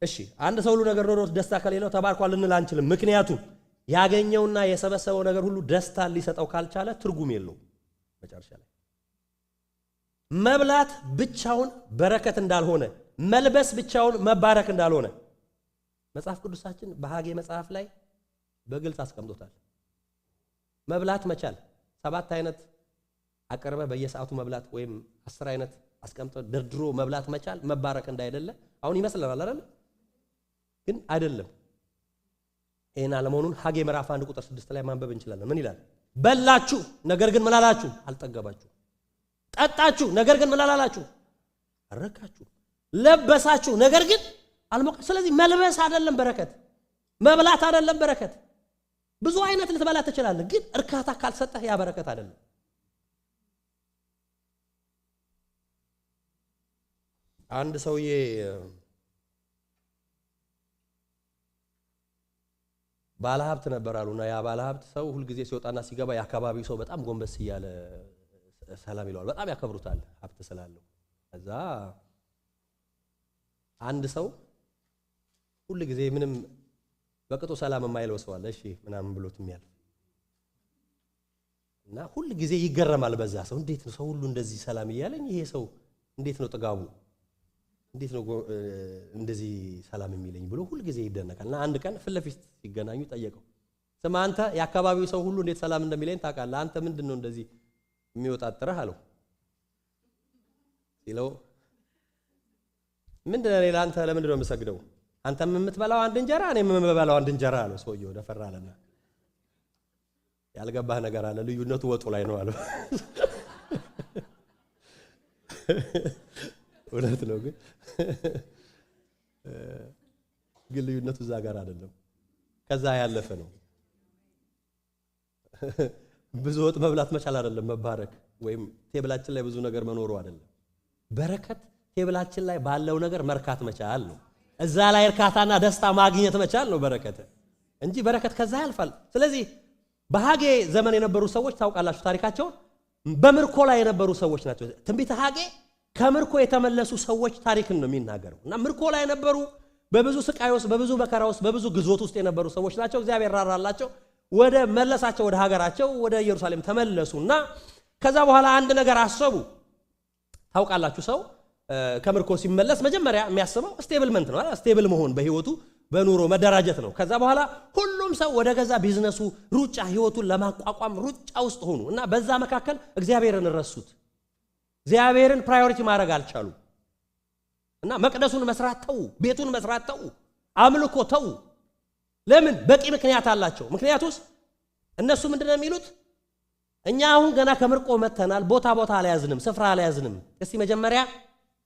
እሺ አንድ ሰው ሁሉ ነገር ኖሮት ደስታ ከሌለው ተባርኳል ልንል አንችልም። ምክንያቱም ያገኘውና የሰበሰበው ነገር ሁሉ ደስታ ሊሰጠው ካልቻለ ትርጉም የለውም። መጨረሻ ላይ መብላት ብቻውን በረከት እንዳልሆነ፣ መልበስ ብቻውን መባረክ እንዳልሆነ መጽሐፍ ቅዱሳችን በሐጌ መጽሐፍ ላይ በግልጽ አስቀምጦታል። መብላት መቻል 7 አይነት አቀርበ በየሰዓቱ መብላት ወይም 10 አይነት አስቀምጦ ደርድሮ መብላት መቻል መባረክ እንዳይደለ አሁን ይመስለናል አይደል? ግን አይደለም። ይሄን አለመሆኑን ሐጌ ምዕራፍ 1 ቁጥር 6 ላይ ማንበብ እንችላለን። ምን ይላል? በላችሁ ነገር ግን ምን አላላችሁ? አልጠገባችሁ። ጠጣችሁ ነገር ግን ምን አላላችሁ? አረካችሁ። ለበሳችሁ ነገር ግን አልሞቀ። ስለዚህ መልበስ አይደለም በረከት፣ መብላት አይደለም በረከት። ብዙ አይነት ልትበላ ትችላለህ፣ ግን እርካታ ካልሰጠህ ያ በረከት አይደለም። አንድ ሰውዬ ባለሀብት ነበር አሉና ያ ባለሀብት ሰው ሁልጊዜ ሲወጣና ሲገባ የአካባቢው ሰው በጣም ጎንበስ እያለ ሰላም ይለዋል። በጣም ያከብሩታል ሀብት ስላለው። ከዛ አንድ ሰው ሁልጊዜ ምንም በቅጡ ሰላም የማይለው ሰው አለ። እሺ ምናምን ብሎት የሚያልፍ እና ሁልጊዜ ይገረማል በዛ ሰው። እንዴት ነው ሰው ሁሉ እንደዚህ ሰላም እያለኝ ይሄ ሰው እንዴት ነው ጥጋቡ? እንዴት ነው እንደዚህ ሰላም የሚለኝ ብሎ ሁልጊዜ ይደነቃል። እና አንድ ቀን ፊት ለፊት ሲገናኙ ጠየቀው። ስማ አንተ የአካባቢው ሰው ሁሉ እንዴት ሰላም እንደሚለኝ ታውቃለህ? አንተ ምንድን ነው እንደዚህ የሚወጣጥረህ አለው። ሲለው ምንድነው እኔ ለአንተ ለምንድን ነው የምሰግደው? አንተም የምትበላው አንድ እንጀራ እኔም የምበላው አንድ እንጀራ አለው። ሰውየው ደፈራ አለና ያልገባህ ነገር አለ፣ ልዩነቱ ወጡ ላይ ነው አለው። እውነት ነው። ግን ግን ልዩነቱ እዛ ጋር አይደለም፣ ከዛ ያለፈ ነው። ብዙ ወጥ መብላት መቻል አይደለም መባረክ፣ ወይም ቴብላችን ላይ ብዙ ነገር መኖሩ አይደለም። በረከት ቴብላችን ላይ ባለው ነገር መርካት መቻል ነው። እዛ ላይ እርካታና ደስታ ማግኘት መቻል ነው በረከት እንጂ በረከት ከዛ ያልፋል። ስለዚህ በሐጌ ዘመን የነበሩ ሰዎች ታውቃላችሁ ታሪካቸው፣ በምርኮ ላይ የነበሩ ሰዎች ናቸው። ትንቢተ ሐጌ ከምርኮ የተመለሱ ሰዎች ታሪክን ነው የሚናገረው እና ምርኮ ላይ የነበሩ በብዙ ስቃይ ውስጥ፣ በብዙ መከራ ውስጥ፣ በብዙ ግዞት ውስጥ የነበሩ ሰዎች ናቸው። እግዚአብሔር ራራላቸው፣ ወደ መለሳቸው፣ ወደ ሀገራቸው ወደ ኢየሩሳሌም ተመለሱና ከዛ በኋላ አንድ ነገር አሰቡ። ታውቃላችሁ ሰው ከምርኮ ሲመለስ መጀመሪያ የሚያስበው ስቴብልመንት ነው። ስቴብል መሆን በህይወቱ በኑሮ መደራጀት ነው። ከዛ በኋላ ሁሉም ሰው ወደ ገዛ ቢዝነሱ ሩጫ፣ ህይወቱን ለማቋቋም ሩጫ ውስጥ ሆኑ እና በዛ መካከል እግዚአብሔርን ረሱት። እግዚአብሔርን ፕራዮሪቲ ማድረግ አልቻሉ እና መቅደሱን መስራት ተው፣ ቤቱን መስራት ተው፣ አምልኮ ተው። ለምን? በቂ ምክንያት አላቸው። ምክንያቱስ እነሱ ምንድነው የሚሉት? እኛ አሁን ገና ከምርቆ መተናል፣ ቦታ አልያዝንም፣ ስፍራ አልያዝንም። እስቲ መጀመሪያ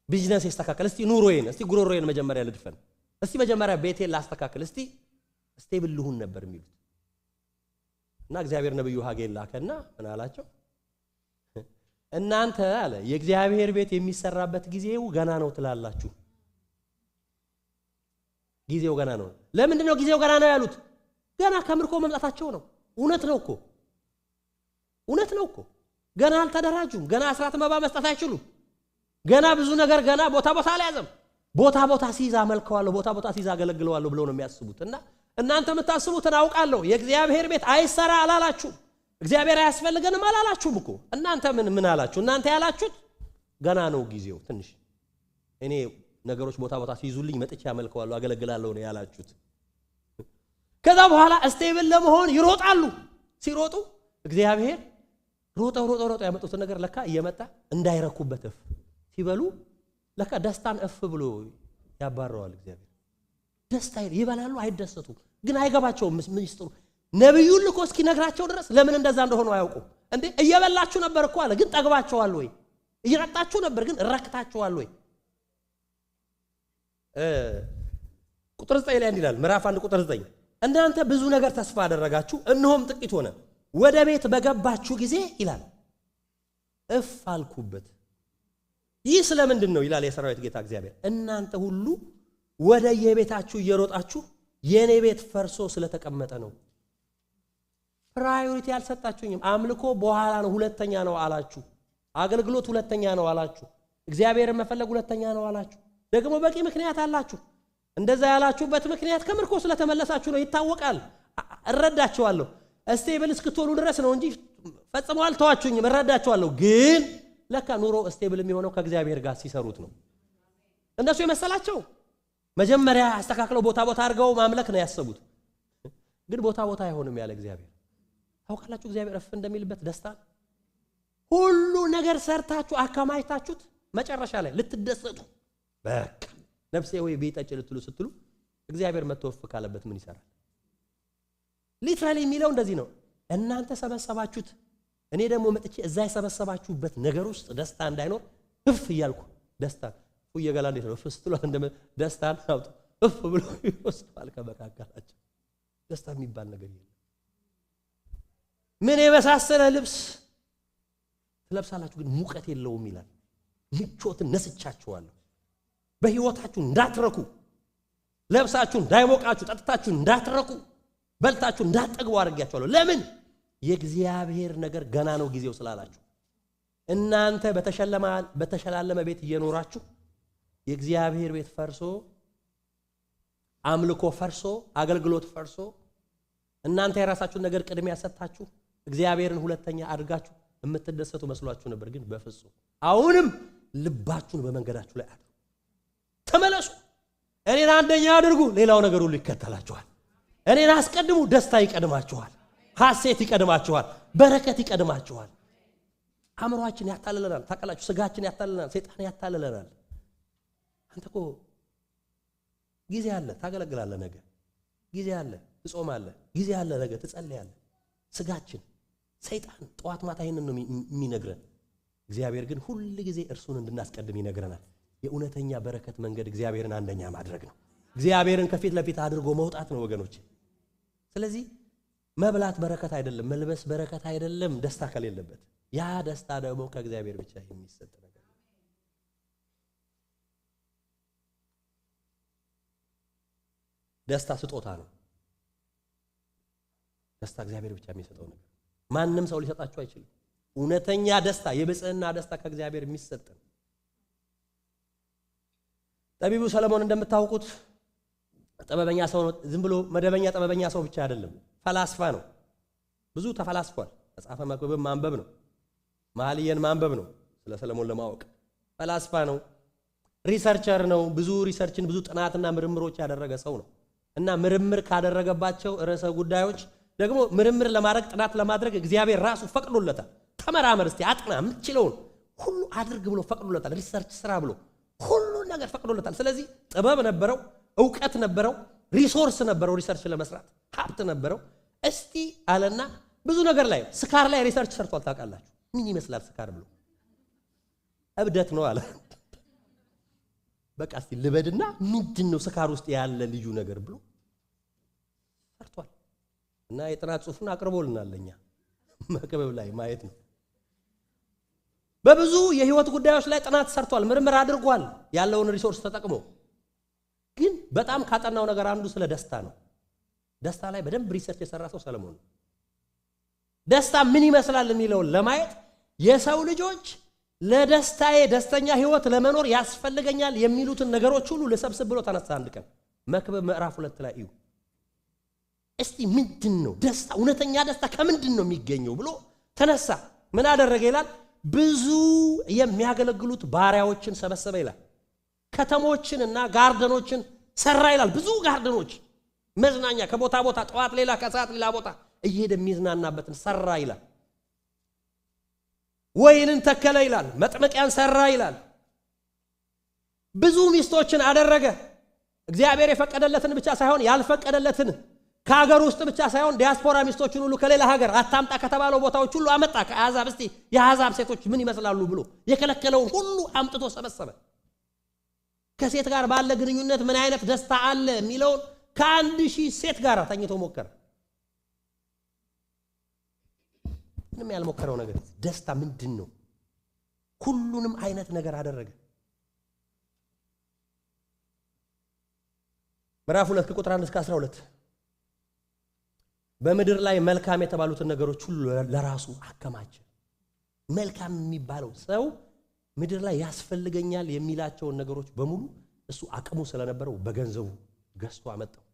ቢዝነስ ይስተካከል፣ እስቲ ኑሮዬን፣ እስቲ ጉሮሮዬን መጀመሪያ ልድፈን፣ እስቲ መጀመሪያ ቤቴን ላስተካከል፣ እስቲ ስቴብል ልሁን ነበር የሚሉት እና እግዚአብሔር ነብዩ ሐጌን ላከና ምን አላቸው? እናንተ አለ የእግዚአብሔር ቤት የሚሰራበት ጊዜው ገና ነው ትላላችሁ። ጊዜው ገና ነው። ለምንድን ነው ጊዜው ገና ነው ያሉት? ገና ከምርኮ መምጣታቸው ነው። እውነት ነው እኮ ገና አልተደራጁም። ገና አስራት መባ መስጠት አይችሉም። ገና ብዙ ነገር ገና ቦታ አልያዘም። ቦታ ሲይዝ አመልከዋለሁ፣ ቦታ ሲይዝ አገለግለዋለሁ ብለው ነው የሚያስቡት። እና እናንተ የምታስቡትን አውቃለሁ። የእግዚአብሔር ቤት አይሰራ አላላችሁ፣ እግዚአብሔር አያስፈልገንም አላላችሁም እኮ። እናንተ ምን አላችሁ? እናንተ ያላችሁት ገና ነው ጊዜው ትንሽ፣ እኔ ነገሮች ቦታ ሲይዙልኝ መጥቼ አመልከዋለሁ አገለግላለሁ ነው ያላችሁት። ከዛ በኋላ ስቴብል ለመሆን ይሮጣሉ። ሲሮጡ እግዚአብሔር ሮጠው ያመጡትን ነገር ለካ እየመጣ እንዳይረኩበት እፍ ሲበሉ ለካ ደስታን እፍ ብሎ ያባረዋል እግዚአብሔር። ደስታ ይበላሉ፣ አይደሰቱ፣ ግን አይገባቸውም ምስጢሩ። ነብዩን ልኮ እስኪነግራቸው ድረስ ለምን እንደዛ እንደሆነ አያውቁም። እንዴ እየበላችሁ ነበር እኮ አለ፣ ግን ጠግባችኋል ወይ? እየጠጣችሁ ነበር፣ ግን ረክታችኋል ወይ? ቁጥር 9 ላይ እንዲላል ምዕራፍ 1 ቁጥር 9 እናንተ ብዙ ነገር ተስፋ አደረጋችሁ፣ እነሆም ጥቂት ሆነ። ወደ ቤት በገባችሁ ጊዜ ይላል እፍ አልኩበት። ይህ ስለምንድን ነው ይላል የሰራዊት ጌታ እግዚአብሔር። እናንተ ሁሉ ወደ የቤታችሁ እየሮጣችሁ የኔ ቤት ፈርሶ ስለተቀመጠ ነው። ፕራዮሪቲ አልሰጣችሁኝም። አምልኮ በኋላ ነው፣ ሁለተኛ ነው አላችሁ። አገልግሎት ሁለተኛ ነው አላችሁ። እግዚአብሔርን መፈለግ ሁለተኛ ነው አላችሁ። ደግሞ በቂ ምክንያት አላችሁ። እንደዛ ያላችሁበት ምክንያት ከምርኮ ስለተመለሳችሁ ነው። ይታወቃል፣ እረዳችኋለሁ። ስቴብል እስክትሆኑ ድረስ ነው እንጂ ፈጽሞ አልተዋችሁኝም፣ እረዳችኋለሁ። ግን ለካ ኑሮ ስቴብል የሚሆነው ከእግዚአብሔር ጋር ሲሰሩት ነው። እነሱ የመሰላቸው መጀመሪያ አስተካክለው ቦታ አድርገው ማምለክ ነው ያሰቡት። ግን ቦታ አይሆንም ያለ እግዚአብሔር። ታውቃላችሁ እግዚአብሔር እፍ እንደሚልበት ደስታ ሁሉ ነገር ሰርታችሁ አከማችታችሁት መጨረሻ ላይ ልትደሰቱ በቃ ነፍሴ ወይ ቤጠጭ ልትሉ ስትሉ እግዚአብሔር መተወፍ ካለበት ምን ይሰራል? ሊትራሊ የሚለው እንደዚህ ነው። እናንተ ሰበሰባችሁት፣ እኔ ደግሞ መጥቼ እዛ የሰበሰባችሁበት ነገር ውስጥ ደስታ እንዳይኖር እፍ እያልኩ ደስታ እየገላ እንዴት ነው እፍ ስትሉ ደስታን አውጡ እፍ ብሎ ይወስዳል ከመካከላቸው። ደስታ የሚባል ነገር የለም። ምን የመሳሰለ ልብስ ትለብሳላችሁ ግን ሙቀት የለውም ይላል። ምቾትን ነስቻችኋለሁ። በህይወታችሁ እንዳትረኩ፣ ለብሳችሁ እንዳይሞቃችሁ፣ ጠጥታችሁ እንዳትረኩ፣ በልታችሁ እንዳትጠግቡ አድርጋችኋለሁ። ለምን? የእግዚአብሔር ነገር ገና ነው ጊዜው ስላላችሁ። እናንተ በተሸላለመ ቤት እየኖራችሁ የእግዚአብሔር ቤት ፈርሶ፣ አምልኮ ፈርሶ፣ አገልግሎት ፈርሶ፣ እናንተ የራሳችሁን ነገር ቅድሚያ ሰጣችሁ እግዚአብሔርን ሁለተኛ አድርጋችሁ የምትደሰቱ መስሏችሁ ነበር። ግን በፍጹም አሁንም ልባችሁን በመንገዳችሁ ላይ አድርጉ። ተመለሱ። እኔን አንደኛ አድርጉ፣ ሌላው ነገር ሁሉ ይከተላችኋል። እኔን አስቀድሙ፣ ደስታ ይቀድማችኋል፣ ሐሴት ይቀድማችኋል፣ በረከት ይቀድማችኋል። አእምሮአችን ያታለለናል። ታውቃላችሁ፣ ስጋችን ያታለለናል፣ ሰይጣን ያታለለናል። አንተ እኮ ጊዜ አለ፣ ታገለግላለህ፣ ነገ ጊዜ አለ፣ ትጾማለህ፣ ጊዜ አለ፣ ነገ ትጸልያለህ። ስጋችን ሰይጣን ጠዋት ማታ ይሄንን ነው የሚነግረን። እግዚአብሔር ግን ሁሉ ጊዜ እርሱን እንድናስቀድም ይነግረናል። የእውነተኛ በረከት መንገድ እግዚአብሔርን አንደኛ ማድረግ ነው። እግዚአብሔርን ከፊት ለፊት አድርጎ መውጣት ነው ወገኖች። ስለዚህ መብላት በረከት አይደለም፣ መልበስ በረከት አይደለም ደስታ ከሌለበት። ያ ደስታ ደግሞ ከእግዚአብሔር ብቻ የሚሰጥ ነገር። ደስታ ስጦታ ነው። ደስታ እግዚአብሔር ብቻ የሚሰጠው ነገር፣ ማንም ሰው ሊሰጣችሁ አይችልም። እውነተኛ ደስታ፣ የብጽዕና ደስታ ከእግዚአብሔር የሚሰጥ ነው። ጠቢቡ ሰለሞን እንደምታውቁት ጥበበኛ ሰው ነው። ዝም ብሎ መደበኛ ጥበበኛ ሰው ብቻ አይደለም፣ ፈላስፋ ነው። ብዙ ተፈላስፏል። መጽሐፈ መክብብን ማንበብ ነው፣ መኃልየን ማንበብ ነው ስለ ሰለሞን ለማወቅ። ፈላስፋ ነው፣ ሪሰርቸር ነው። ብዙ ሪሰርችን ብዙ ጥናትና ምርምሮች ያደረገ ሰው ነው። እና ምርምር ካደረገባቸው ርዕሰ ጉዳዮች ደግሞ ምርምር ለማድረግ ጥናት ለማድረግ እግዚአብሔር ራሱ ፈቅዶለታል። ተመራመር እስቲ አጥና፣ የምትችለውን ሁሉ አድርግ ብሎ ፈቅዶለታል። ሪሰርች ስራ ብሎ ሁሉ ነገር ፈቅዶለታል። ስለዚህ ጥበብ ነበረው፣ ዕውቀት ነበረው፣ ሪሶርስ ነበረው፣ ሪሰርች ለመስራት ሀብት ነበረው። እስቲ አለና ብዙ ነገር ላይ ስካር ላይ ሪሰርች ሰርቷል። ታውቃላችሁ ምን ይመስላል ስካር ብሎ? እብደት ነው አለ። በቃ እስቲ ልበድና ምንድነው ስካር ውስጥ ያለ ልዩ ነገር ብሎ ሰርቷል። እና የጥናት ጽሑፉን አቅርቦልናል ለኛ መክብብ ላይ ማየት ነው። በብዙ የህይወት ጉዳዮች ላይ ጥናት ሰርቷል፣ ምርምር አድርጓል ያለውን ሪሶርስ ተጠቅሞ። ግን በጣም ካጠናው ነገር አንዱ ስለ ደስታ ነው። ደስታ ላይ በደንብ ሪሰርች የሰራ ሰው ሰለሞን ነው። ደስታ ምን ይመስላል የሚለውን ለማየት የሰው ልጆች ለደስታዬ ደስተኛ ህይወት ለመኖር ያስፈልገኛል የሚሉትን ነገሮች ሁሉ ልሰብስብ ብሎ ተነሳ። አንድ ቀን መክብብ ምዕራፍ 2 ላይ እዩ። እስቲ ምንድነው ደስታ? እውነተኛ ደስታ ከምንድን ነው የሚገኘው ብሎ ተነሳ። ምን አደረገ ይላል? ብዙ የሚያገለግሉት ባሪያዎችን ሰበሰበ ይላል። ከተሞችንና ጋርደኖችን ሰራ ይላል። ብዙ ጋርደኖች፣ መዝናኛ፣ ከቦታ ቦታ ጠዋት ሌላ ከሰዓት ሌላ ቦታ እየሄደ የሚዝናናበትን ሰራ ይላል። ወይንን ተከለ ይላል። መጥመቂያን ሰራ ይላል። ብዙ ሚስቶችን አደረገ። እግዚአብሔር የፈቀደለትን ብቻ ሳይሆን ያልፈቀደለትን፣ ከሀገር ውስጥ ብቻ ሳይሆን ዲያስፖራ ሚስቶችን ሁሉ ከሌላ ሀገር አታምጣ ከተባለው ቦታዎች ሁሉ አመጣ። ከአሕዛብ እስቲ የአሕዛብ ሴቶች ምን ይመስላሉ ብሎ የከለከለውን ሁሉ አምጥቶ ሰበሰበ። ከሴት ጋር ባለ ግንኙነት ምን አይነት ደስታ አለ የሚለውን ከ1000 ሴት ጋር ተኝቶ ሞከረ። ምንም ያልሞከረው ነገር ደስታ ምንድን ነው? ሁሉንም አይነት ነገር አደረገ። ምዕራፍ 2 ቁጥር 1 እስከ 12 በምድር ላይ መልካም የተባሉትን ነገሮች ሁሉ ለራሱ አከማቸ። መልካም የሚባለው ሰው ምድር ላይ ያስፈልገኛል የሚላቸውን ነገሮች በሙሉ እሱ አቅሙ ስለነበረው በገንዘቡ ገዝቶ አመጣው።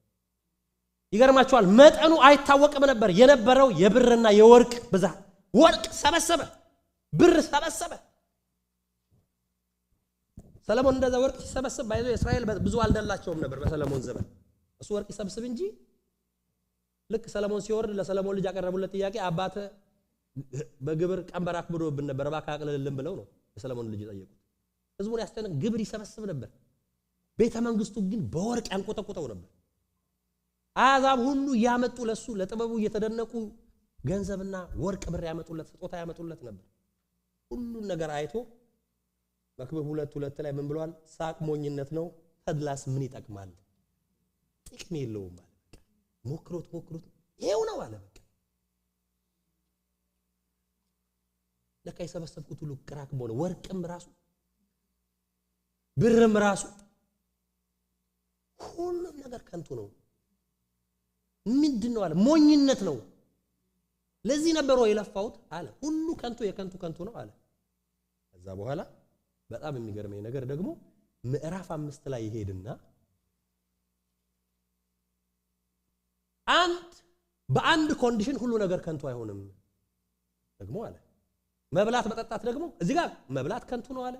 ይገርማችኋል፣ መጠኑ አይታወቅም ነበር የነበረው የብርና የወርቅ ብዛት። ወርቅ ሰበሰበ፣ ብር ሰበሰበ። ሰለሞን እንደዛ ወርቅ ሲሰበስብ ባይዞ እስራኤል ብዙ አልደላቸውም ነበር በሰለሞን ዘመን። እሱ ወርቅ ይሰብስብ እንጂ ልክ ሰለሞን ሲወርድ ለሰለሞን ልጅ ያቀረቡለት ጥያቄ አባተ በግብር ቀንበር አክብዶብን ነበር እባክህ አቅልልልን ብለው ነው የሰለሞን ልጅ ጠየቁት። ህዝቡን ያስጨነቅ ግብር ይሰበስብ ነበር። ቤተ መንግስቱ ግን በወርቅ ያንቆጠቆጠው ነበር። አሕዛብ ሁሉ ያመጡ ለሱ ለጥበቡ እየተደነቁ ገንዘብና ወርቅ ብር ያመጡለት፣ ስጦታ ያመጡለት ነበር። ሁሉን ነገር አይቶ መክብብ 2:2 ላይ ምን ብሏል? ሳቅ ሞኝነት ነው፣ ተድላስ ምን ይጠቅማል? ጥቅም የለውም አለ። ሞክሮት ይሄው ነው አለ። በቃ ለካ የሰበሰብኩት ሁሉ ቅራቅም ሆነ። ወርቅም ራሱ ብርም ራሱ ሁሉም ነገር ከንቱ ነው። ምንድነው አለ? ሞኝነት ነው። ለዚህ ነበር ወይ የለፋሁት አለ። ሁሉ ከንቱ የከንቱ ነው አለ። ከዛ በኋላ በጣም የሚገርመኝ ነገር ደግሞ ምዕራፍ 5 ላይ ይሄድና በአንድ ኮንዲሽን ሁሉ ነገር ከንቱ አይሆንም ደግሞ አለ። መብላት መጠጣት ደግሞ እዚህ ጋር መብላት ከንቱ ነው አለ።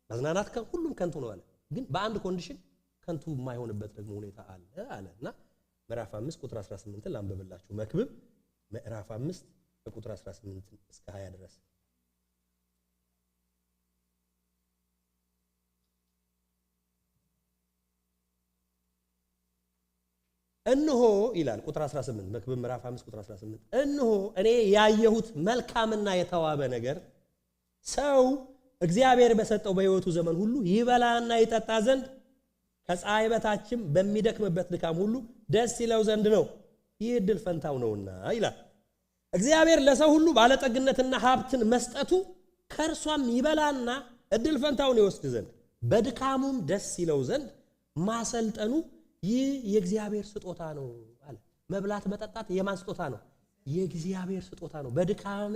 መዝናናት ሁሉም ከንቱ ነው አለ። ግን በአንድ ኮንዲሽን ከንቱ የማይሆንበት ደግሞ ሁኔታ አለና ምዕራፍ 5 ቁጥር 18 ላንብብላችሁ። መክብብ ምዕራፍ 5 ቁጥር 18 እስከ 20 ድረስ እነሆ ይላል። ቁጥር 18 መክብብ ምዕራፍ 5 ቁጥር 18 እነሆ እኔ ያየሁት መልካምና የተዋበ ነገር ሰው እግዚአብሔር በሰጠው በሕይወቱ ዘመን ሁሉ ይበላና ይጠጣ ዘንድ ከፀሐይ በታችም በሚደክምበት ድካም ሁሉ ደስ ይለው ዘንድ ነው፣ ይህ ዕድል ፈንታው ነውና ይላል። እግዚአብሔር ለሰው ሁሉ ባለጠግነትና ሀብትን መስጠቱ ከእርሷም ይበላና ዕድል ፈንታውን ይወስድ ዘንድ በድካሙም ደስ ይለው ዘንድ ማሰልጠኑ ይህ የእግዚአብሔር ስጦታ ነው አለ። መብላት መጠጣት የማን ስጦታ ነው? የእግዚአብሔር ስጦታ ነው። በድካም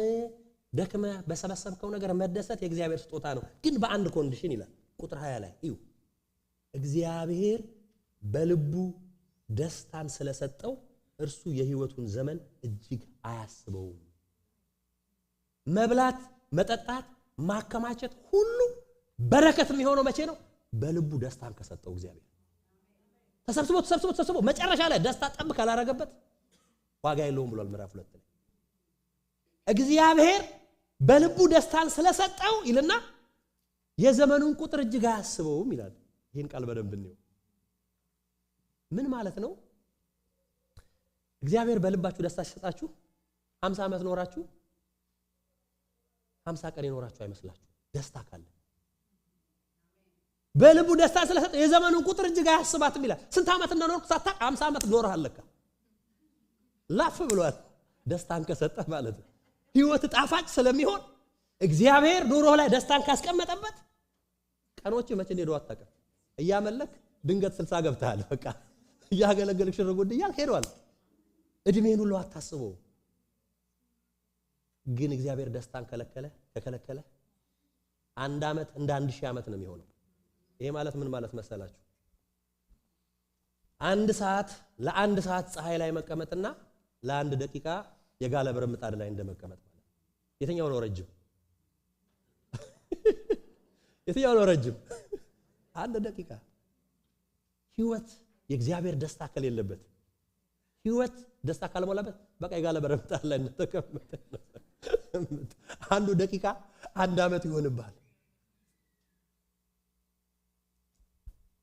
ደክመ በሰበሰብከው ነገር መደሰት የእግዚአብሔር ስጦታ ነው። ግን በአንድ ኮንዲሽን ይላል ቁጥር 20 ላይ እዩ። እግዚአብሔር በልቡ ደስታን ስለሰጠው እርሱ የህይወቱን ዘመን እጅግ አያስበውም። መብላት መጠጣት ማከማቸት ሁሉ በረከት የሚሆነው መቼ ነው? በልቡ ደስታን ከሰጠው እግዚአብሔር። ተሰብስቦ መጨረሻ ላይ ደስታ ጠብ ካላረገበት ዋጋ የለውም ብሏል ምዕራፍ 2 ላይ። እግዚአብሔር በልቡ ደስታን ስለሰጠው ይልና የዘመኑን ቁጥር እጅግ አያስበውም ይላል። ይህን ቃል በደንብ እንየው። ምን ማለት ነው? እግዚአብሔር በልባችሁ ደስታ ሲሰጣችሁ 50 ዓመት ኖራችሁ 50 ቀን ይኖራችሁ አይመስላችሁ። ደስታ ካለ በልቡ ደስታ ስለሰጠው የዘመኑን ቁጥር እጅግ አያስባትም ይላል። ስንት ዓመት እንደኖርኩ ሳታውቅ 50 ዓመት ኖርሃል ለካ። ላፍ ብሏል። ደስታን ከሰጠህ ማለት ነው። ህይወት ጣፋጭ ስለሚሆን እግዚአብሔር ኑሮ ላይ ደስታን ካስቀመጠበት ቀኖች መቼ እንደሄዱ አታውቅም። እያመለክ ድንገት 60 ገብተሃል። በቃ እያገለገልክ ሽርጉድ እያልክ ሄዷል። እድሜን ሁሉ አታስበው። ግን እግዚአብሔር ደስታን ከከለከለ 1 ዓመት እንደ 1000 ዓመት ነው የሚሆነው። ይሄ ማለት ምን ማለት መሰላችሁ? 1 ሰዓት ለ1 ሰዓት ፀሐይ ላይ መቀመጥና ለ1 ደቂቃ የጋለ ብረት ምጣድ ላይ እንደመቀመጥ ማለት። የትኛው ነው ረጅም? የትኛው ነው ረጅም? 1 ደቂቃ። ህይወት የእግዚአብሔር ደስታ ከሌለበት፣ ህይወት ደስታ ካልሞላበት በቃ የጋለ ብረት ምጣድ ላይ እንደተቀመጠ 1 ደቂቃ 1 ዓመት ይሆንብሃል።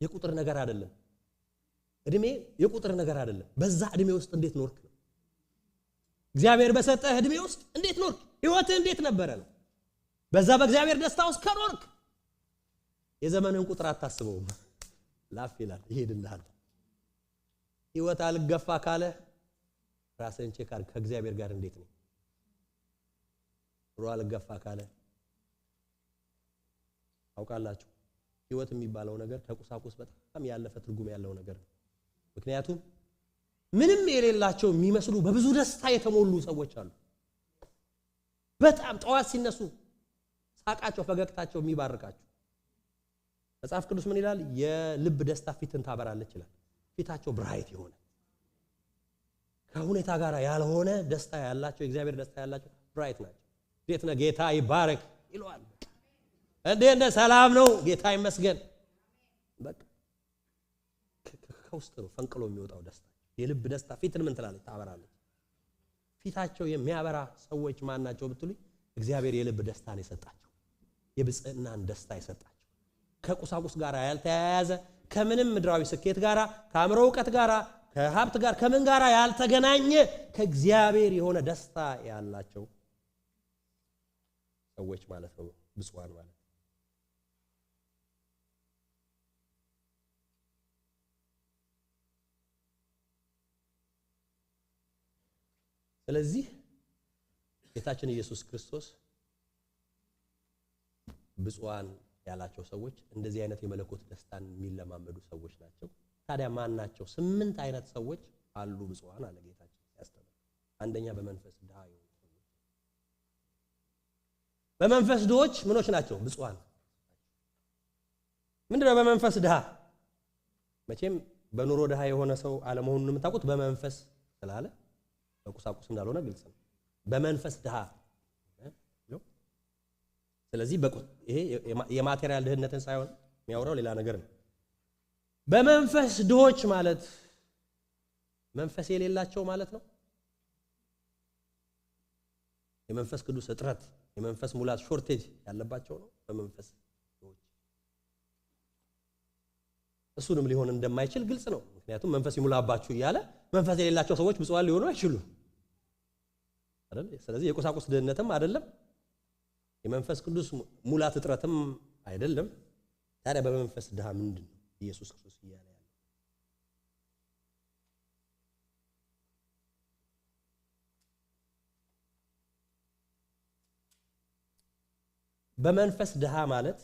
የቁጥር ነገር አይደለም። እድሜ የቁጥር ነገር አይደለም። በዛ እድሜ ውስጥ እንዴት ኖርክ ነው። እግዚአብሔር በሰጠህ እድሜ ውስጥ እንዴት ኖርክ? ህይወትህ እንዴት ነበረ ነው። በዛ በእግዚአብሔር ደስታ ውስጥ ከኖርክ የዘመንህን ቁጥር አታስበውም። ላፍ ይላል፣ ይሄድልሃል። ህይወት አልገፋ ካለ ራስህን ቼክ አድርግ። ከእግዚአብሔር ጋር እንዴት ነው? ኑሮ አልገፋ ካለ አውቃላችሁ ህይወት የሚባለው ነገር ከቁሳቁስ በጣም ያለፈ ትርጉም ያለው ነገር ነው። ምክንያቱም ምንም የሌላቸው የሚመስሉ በብዙ ደስታ የተሞሉ ሰዎች አሉ። በጣም ጠዋት ሲነሱ ሳቃቸው፣ ፈገግታቸው የሚባርካቸው። መጽሐፍ ቅዱስ ምን ይላል? የልብ ደስታ ፊትን ታበራለች ይላል። ፊታቸው ብራይት የሆነ ከሁኔታ ጋር ያልሆነ ደስታ ያላቸው፣ የእግዚአብሔር ደስታ ያላቸው ብራይት ናቸው። እንዴት ነህ ጌታ ይባረክ ይለዋል። እንዴት ነህ? ሰላም ነው ጌታ ይመስገን። በቃ ከውስጥ ነው ፈንቅሎ የሚወጣው ደስታ። የልብ ደስታ ፊትን ምን ትላለች? ታበራለች። ፊታቸው የሚያበራ ሰዎች ማን ናቸው ብትሉኝ፣ እግዚአብሔር የልብ ደስታን የሰጣቸው፣ የብጽዕናን ደስታ የሰጣቸው፣ ከቁሳቁስ ጋር ያልተያያዘ፣ ከምንም ምድራዊ ስኬት ጋር፣ ከአእምሮ ዕውቀት ጋር፣ ከሀብት ጋር፣ ከምን ጋር ያልተገናኘ ከእግዚአብሔር የሆነ ደስታ ያላቸው ሰዎች ማለት ነው ብፁዓን ማለት። ስለዚህ ጌታችን ኢየሱስ ክርስቶስ ብፁዓን ያላቸው ሰዎች እንደዚህ አይነት የመለኮት ደስታን የሚለማመዱ ሰዎች ናቸው። ታዲያ ማን ናቸው? 8 አይነት ሰዎች አሉ ብፁዓን አለ ጌታችን ያስተምር። አንደኛ በመንፈስ ድሃ የሆኑ ሰዎች። በመንፈስ ድሆች ምኖች ናቸው? ብፁዓን። ምንድነው በመንፈስ ድሃ? መቼም በኑሮ ድሃ የሆነ ሰው አለመሆኑን የምታውቁት በመንፈስ ስላለ በቁሳቁስ እንዳልሆነ ግልጽ ነው። በመንፈስ ድሃ። ስለዚህ ይሄ የማቴሪያል ድህነትን ሳይሆን የሚያወራው ሌላ ነገር ነው። በመንፈስ ድሆች ማለት መንፈስ የሌላቸው ማለት ነው። የመንፈስ ቅዱስ እጥረት፣ የመንፈስ ሙላት ሾርቴጅ ያለባቸው ነው በመንፈስ ድሆች። እሱንም ሊሆን እንደማይችል ግልጽ ነው። ምክንያቱም መንፈስ ይሙላባችሁ እያለ መንፈስ የሌላቸው ሰዎች ብፁዓን ሊሆኑ አይችሉም አይደል? ስለዚህ የቁሳቁስ ድህነትም አይደለም፣ የመንፈስ ቅዱስ ሙላት እጥረትም አይደለም። ታዲያ በመንፈስ ድሃ ምንድን ነው? ኢየሱስ ክርስቶስ እያለ ያለው። በመንፈስ ድሃ ማለት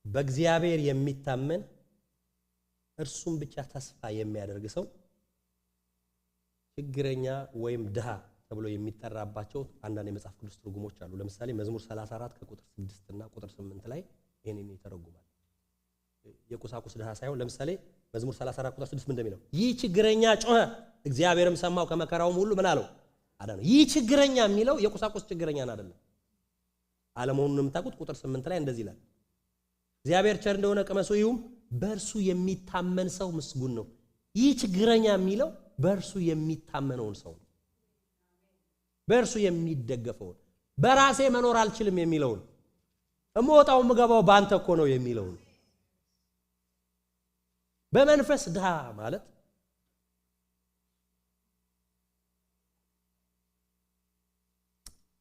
በእግዚአብሔር የሚታመን እርሱም ብቻ ተስፋ የሚያደርግ ሰው ችግረኛ ወይም ድሃ ተብሎ የሚጠራባቸው አንዳንድ የመጽሐፍ ቅዱስ ትርጉሞች አሉ። ለምሳሌ መዝሙር 34 ከቁጥር 6 እና ቁጥር 8 ላይ ይሄንን ይተረጉማል። የቁሳቁስ ድሃ ሳይሆን ለምሳሌ መዝሙር 34 ቁጥር 6 ምን እንደሚለው ይህ ችግረኛ ጮኸ እግዚአብሔርም ሰማው ከመከራውም ሁሉ ምን አለው አዳነው። ይህ ችግረኛ የሚለው የቁሳቁስ ችግረኛን አይደለም። ዓለሙን የምታውቁት ቁጥር 8 ላይ እንደዚህ ይላል እግዚአብሔር ቸር እንደሆነ ቅመሱ ይሁም በእርሱ የሚታመን ሰው ምስጉን ነው። ይህ ችግረኛ የሚለው በእርሱ የሚታመነውን ሰው ነው። በእርሱ የሚደገፈውን በራሴ መኖር አልችልም የሚለውን እሞጣው ምገባው ባንተ እኮ ነው የሚለውን በመንፈስ ድሃ ማለት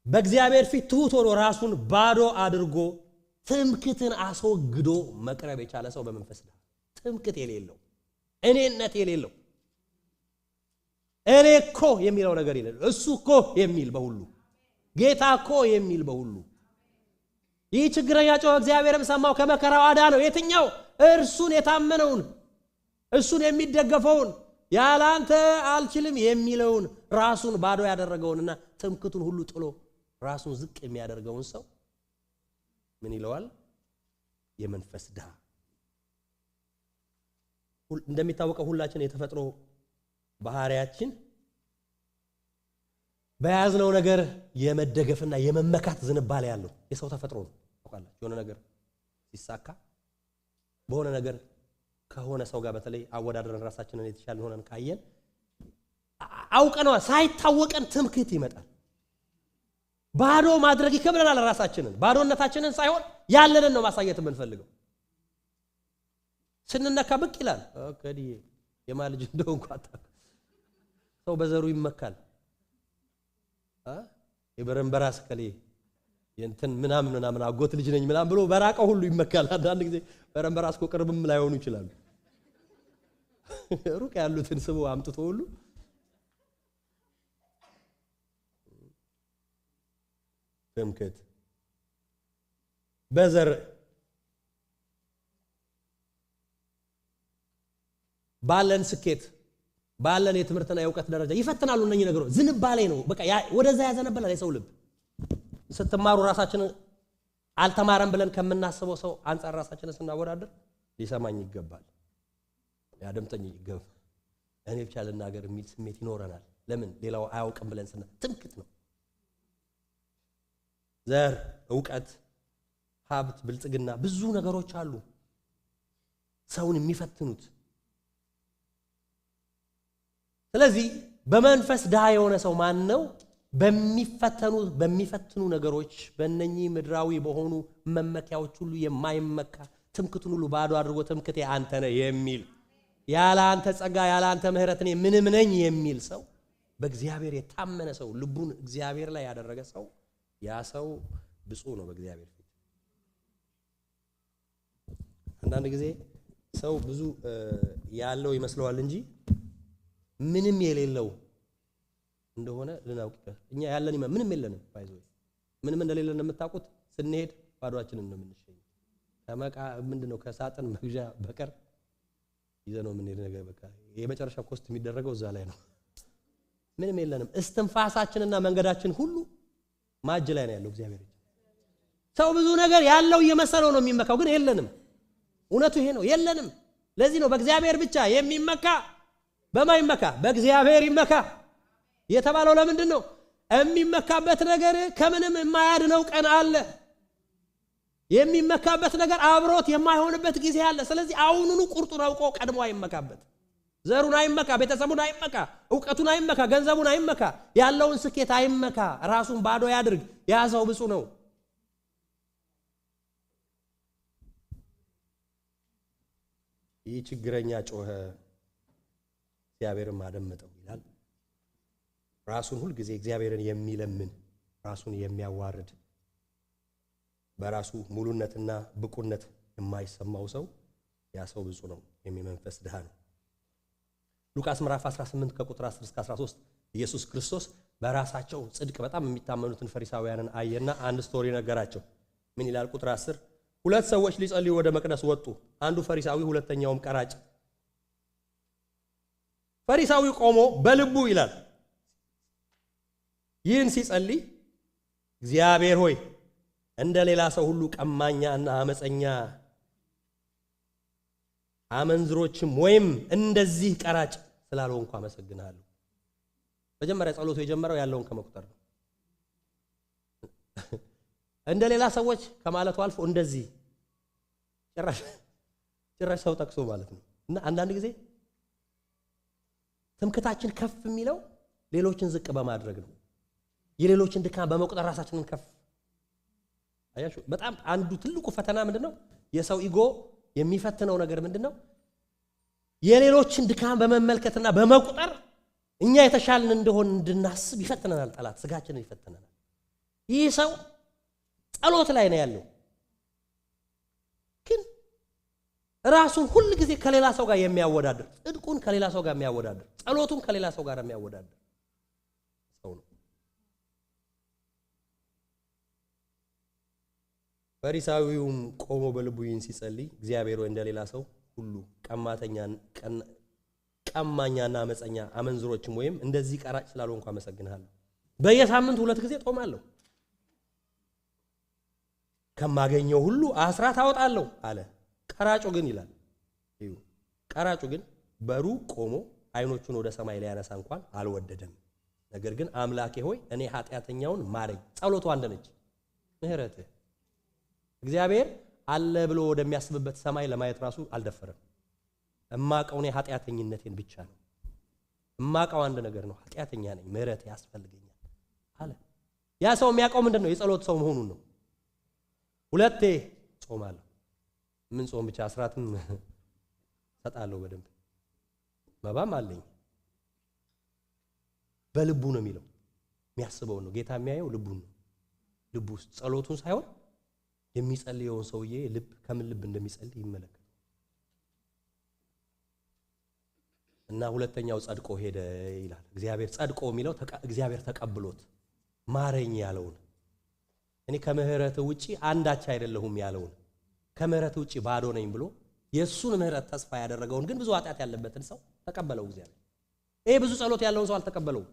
በእግዚአብሔር ፊት ትሁት ሆኖ ራሱን ባዶ አድርጎ ትምክትን አስወግዶ መቅረብ የቻለ ሰው በመንፈስ ድሃ ትምክት የሌለው እኔነት የሌለው እኔ እኮ የሚለው ነገር የሌለው እሱ እኮ የሚል በሁሉ ጌታ እኮ የሚል በሁሉ ይህ ችግረኛ ጮኸ እግዚአብሔርም ሰማው ከመከራው አዳነው። የትኛው እርሱን የታመነውን እሱን የሚደገፈውን ያላንተ አልችልም የሚለውን ራሱን ባዶ ያደረገውንና ትምክቱን ሁሉ ጥሎ ራሱን ዝቅ የሚያደርገውን ሰው ምን ይለዋል? የመንፈስ ድሃ። እንደሚታወቀው ሁላችን የተፈጥሮ ባህሪያችን በያዝነው ነገር የመደገፍና የመመካት ዝንባሌ ያለው የሰው ተፈጥሮ ነው። ታውቃላችሁ የሆነ ነገር ሲሳካ በሆነ ነገር ከሆነ ሰው ጋር በተለይ አወዳድረን ራሳችንን የተሻለ ሆነን ካየን አውቀነው ሳይታወቀን ትምክህት ይመጣል። ባዶ ማድረግ ይከብደናል። ራሳችንን ባዶነታችንን ሳይሆን ያለንን ነው ማሳየት የምንፈልገው። ስንነካ ብቅ ይላል ከዲዬ የማልጅ እንደው እንኳን ሰው በዘሩ ይመካል። የበረንበራስ ከሌ የእንትን ምናምን አጎት ልጅ ነኝ ምናምን ብሎ በራቀው ሁሉ ይመካል። አንዳንድ ጊዜ በረንበራስ እኮ ቅርብም ላይሆኑ ይችላሉ። ሩቅ ያሉትን ስቡ አምጥቶ ሁሉ ትምክህት በዘር ባለን ስኬት ባለን የትምህርትና የእውቀት ደረጃ ይፈትናሉ። እነኚህ ነገሮች ዝንባሌ ነው። በቃ ወደዛ ያዘነበላል የሰው ልብ። ስትማሩ ራሳችንን አልተማረም ብለን ከምናስበው ሰው አንጻር ራሳችንን ስናወዳደር ሊሰማኝ ይገባል፣ ሊያደምጠኝ ይገባል፣ እኔ ብቻ ልናገር የሚል ስሜት ይኖረናል። ለምን ሌላው አያውቅም ብለን ትምክህት ነው። ዘር፣ እውቀት፣ ሀብት፣ ብልጽግና ብዙ ነገሮች አሉ ሰውን የሚፈትኑት። ስለዚህ በመንፈስ ድሃ የሆነ ሰው ማን ነው? በሚፈትኑ ነገሮች በእነኚህ ምድራዊ በሆኑ መመኪያዎች ሁሉ የማይመካ ትምክቱን ሁሉ ባዶ አድርጎ ትምክቴ አንተ ነህ የሚል ያለ አንተ ጸጋ ያለ አንተ ምሕረት እኔ ምንም ነኝ የሚል ሰው በእግዚአብሔር የታመነ ሰው ልቡን እግዚአብሔር ላይ ያደረገ ሰው ያ ሰው ብፁዕ ነው በእግዚአብሔር ፊት። አንዳንድ ጊዜ ሰው ብዙ ያለው ይመስለዋል እንጂ ምንም የሌለው እንደሆነ ልናውቅ ይገባል። እኛ ያለን ምንም የለንም። ባይዘው ምንም እንደሌለን የምታውቁት ስንሄድ ባዶአችንን ነው የምንሸኘው። ከመቃ ምንድነው ከሳጥን መግዣ በቀር ይዘነው የምንሄድ ነገር በቃ የመጨረሻ ኮስት የሚደረገው እዛ ላይ ነው። ምንም የለንም። እስትንፋሳችንና መንገዳችን ሁሉ ማጅ ላይ ነው ያለው እግዚአብሔር። ሰው ብዙ ነገር ያለው እየመሰለው ነው የሚመካው፣ ግን የለንም። እውነቱ ይሄ ነው፣ የለንም። ለዚህ ነው በእግዚአብሔር ብቻ የሚመካ በማይመካ በእግዚአብሔር ይመካ የተባለው። ለምንድን ነው? የሚመካበት ነገር ከምንም የማያድነው ቀን አለ። የሚመካበት ነገር አብሮት የማይሆንበት ጊዜ አለ። ስለዚህ አሁኑኑ ቁርጡን አውቆ ቀድሞ አይመካበት። ዘሩን አይመካ፣ ቤተሰቡን አይመካ፣ እውቀቱን አይመካ፣ ገንዘቡን አይመካ፣ ያለውን ስኬት አይመካ። ራሱን ባዶ ያድርግ። ያ ሰው ብፁዕ ነው። ይህ ችግረኛ ጮኸ እግዚአብሔርን አደመጠው ይላል። ራሱን ሁል ጊዜ እግዚአብሔርን የሚለምን ራሱን የሚያዋርድ በራሱ ሙሉነትና ብቁነት የማይሰማው ሰው ያ ሰው ብፁዕ ነው፣ የሚመንፈስ ድሃ ነው። ሉቃስ ምዕራፍ 18 ከቁጥር 10 እስከ 13 ኢየሱስ ክርስቶስ በራሳቸው ጽድቅ በጣም የሚታመኑትን ፈሪሳውያንን አየና አንድ ስቶሪ ነገራቸው። ምን ይላል? ቁጥር 10 ሁለት ሰዎች ሊጸልዩ ወደ መቅደስ ወጡ፣ አንዱ ፈሪሳዊ ሁለተኛውም ቀራጭ። ፈሪሳዊ ቆሞ በልቡ ይላል ይህን ሲጸልይ እግዚአብሔር ሆይ እንደ ሌላ ሰው ሁሉ ቀማኛና አመፀኛ አመንዝሮችም ወይም እንደዚህ ቀራጭ ስላልሆንኩ አመሰግናለሁ። መጀመሪያ ጸሎቱ የጀመረው ያለውን ከመቁጠር ነው። እንደ ሌላ ሰዎች ከማለቱ አልፎ እንደዚህ ጭራሽ ሰው ጠቅሶ ማለት ነው። እና አንዳንድ ጊዜ ትምክታችን ከፍ የሚለው ሌሎችን ዝቅ በማድረግ ነው። የሌሎችን ድካም በመቁጠር ራሳችንን ከፍ አያችሁ። በጣም አንዱ ትልቁ ፈተና ምንድነው? የሰው ኢጎ የሚፈትነው ነገር ምንድነው? የሌሎችን ድካም በመመልከትና በመቁጠር እኛ የተሻልን እንደሆን እንድናስብ ይፈትነናል። ጠላት ስጋችንን ይፈትነናል። ይህ ሰው ጸሎት ላይ ነው ያለው፣ ግን ራሱን ሁሉ ጊዜ ከሌላ ሰው ጋር የሚያወዳድር፣ ጽድቁን ከሌላ ሰው ጋር የሚያወዳድር፣ ጸሎቱን ከሌላ ሰው ጋር የሚያወዳድር ሰው ነው። ፈሪሳዊውም ቆሞ በልቡ ይህን ሲጸልይ እግዚአብሔር ወይ እንደሌላ ሰው ሁሉ ቀማኛና አመፀኛ አመንዝሮችም ወይም እንደዚህ ቀራጭ ስላልሆንኩ አመሰግንሃለሁ። በየሳምንቱ 2 ጊዜ ጦማለሁ፣ ከማገኘው ሁሉ አስራት አወጣለሁ አለ። ቀራጩ ግን ይላል ቀራጩ ግን በሩቅ ቆሞ አይኖቹን ወደ ሰማይ ሊያነሳ እንኳን አልወደደም። ነገር ግን አምላኬ ሆይ እኔ ኃጢአተኛውን ማረኝ። ጸሎቱ አንድ ነች፣ ምህረትህ። እግዚአብሔር አለ ብሎ ወደሚያስብበት ሰማይ ለማየት ራሱ አልደፈረም። እማቀው እኔ ኃጢአተኝነቴን ብቻ ነው። እማቀው አንድ ነገር ነው፣ ኃጢአተኛ ነኝ፣ ምህረት ያስፈልገኛል አለ። ያ ሰው የሚያውቀው ምንድነው? የጸሎት ሰው መሆኑን ነው። 2 ጾማለሁ። ምን ጾም ብቻ አስራትም ሰጣለሁ፣ በደንብ መባም አለኝ። በልቡ ነው የሚለው፣ የሚያስበው ነው። ጌታ የሚያየው ልቡን ነው። ልቡ ውስጥ ጸሎቱን ሳይሆን የሚጸልየውን ሰውዬ ልብ ከምን ልብ እንደሚጸልይ ይመለከታል። እና ሁለተኛው ጸድቆ ሄደ ይላል። እግዚአብሔር ጸድቆ የሚለው እግዚአብሔር ተቀብሎት ማረኝ ያለውን፣ እኔ ከምህረት ውጪ አንዳች አይደለሁም ያለውን፣ ከምህረት ውጪ ባዶ ነኝ ብሎ የሱን ምህረት ተስፋ ያደረገውን ግን ብዙ ኃጢአት ያለበትን ሰው ተቀበለው እግዚአብሔር። ይሄ ብዙ ጸሎት ያለውን ሰው አልተቀበለው።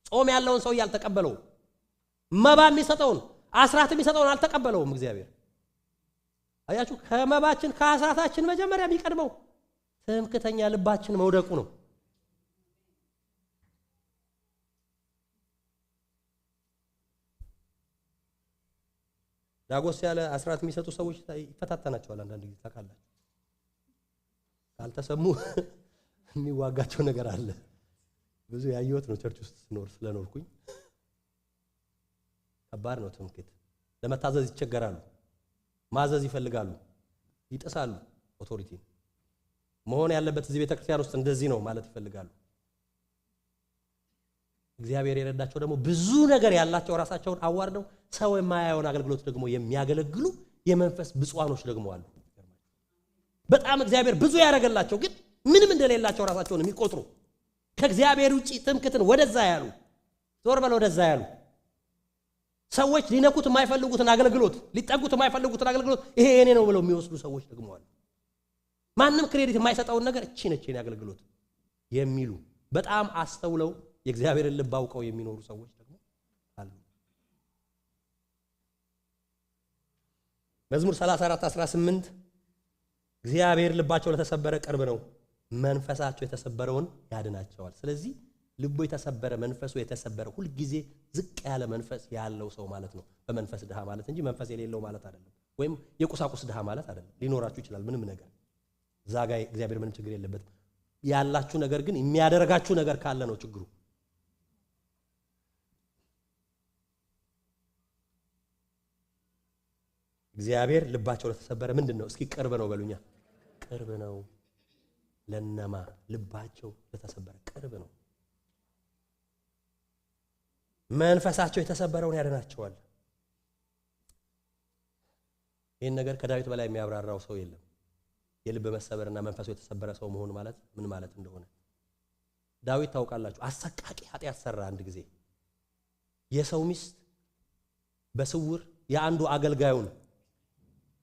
ጾም ያለውን ሰው ያልተቀበለው፣ መባ የሚሰጠውን አስራት የሚሰጠውን አልተቀበለውም እግዚአብሔር። አያችሁ፣ ከመባችን ከአስራታችን መጀመሪያ የሚቀድመው ትምክተኛ ልባችን መውደቁ ነው። ዳጎስ ያለ አስራት የሚሰጡ ሰዎች ይፈታተናቸዋል። አንዳንድ ጊዜ ታውቃላችሁ፣ ካልተሰሙ የሚዋጋቸው ነገር አለ። ብዙ ያየሁት ነው ቸርች ውስጥ ስለኖርኩኝ። ከባድ ነው ትምክህት። ለመታዘዝ ይቸገራሉ፣ ማዘዝ ይፈልጋሉ፣ ይጥሳሉ። ኦቶሪቲ መሆን ያለበት እዚህ ቤተክርስቲያን ውስጥ እንደዚህ ነው ማለት ይፈልጋሉ። እግዚአብሔር የረዳቸው ደግሞ ብዙ ነገር ያላቸው ራሳቸውን አዋርደው ሰው የማያየውን አገልግሎት ደግሞ የሚያገለግሉ የመንፈስ ብፁዓኖች ደግሞ አሉ። በጣም እግዚአብሔር ብዙ ያደረገላቸው ግን ምንም እንደሌላቸው ራሳቸውን የሚቆጥሩ ከእግዚአብሔር ውጪ ትምክህትን ወደዛ ያሉ፣ ዞር በል ወደዛ ያሉ ሰዎች ሊነኩት የማይፈልጉትን አገልግሎት፣ ሊጠጉት የማይፈልጉትን አገልግሎት ይሄ የኔ ነው ብለው የሚወስዱ ሰዎች ደግሞ አሉ። ማንም ክሬዲት የማይሰጠውን ነገር እቺ ነች የኔ አገልግሎት የሚሉ በጣም አስተውለው የእግዚአብሔርን ልብ አውቀው የሚኖሩ ሰዎች ደግሞ አሉ። መዝሙር 34:18 እግዚአብሔር ልባቸው ለተሰበረ ቅርብ ነው፣ መንፈሳቸው የተሰበረውን ያድናቸዋል። ስለዚህ ልቡ የተሰበረ መንፈሱ የተሰበረ ሁሉ ጊዜ ዝቅ ያለ መንፈስ ያለው ሰው ማለት ነው። በመንፈስ ድሃ ማለት እንጂ መንፈስ የሌለው ማለት አይደለም። ወይም የቁሳቁስ ድሃ ማለት አይደለም። ሊኖራችሁ ይችላል ምንም ነገር ዛጋ እግዚአብሔር ምንም ችግር የለበትም። ያላችሁ ነገር ግን የሚያደርጋችሁ ነገር ካለ ነው ችግሩ። እግዚአብሔር ልባቸው ለተሰበረ ምንድነው? እስኪ ቅርብ ነው በሉኛ። ቅርብ ነው ለነማ ልባቸው ለተሰበረ ቅርብ ነው። መንፈሳቸው የተሰበረውን ያድናቸዋል። ይህን ነገር ከዳዊት በላይ የሚያብራራው ሰው የለም። የልብ መሰበርና መንፈሱ የተሰበረ ሰው መሆን ማለት ምን ማለት እንደሆነ ዳዊት ታውቃላችሁ። አሰቃቂ ኃጢአት ሰራ። አንድ ጊዜ የሰው ሚስት በስውር የአንዱ አገልጋዩን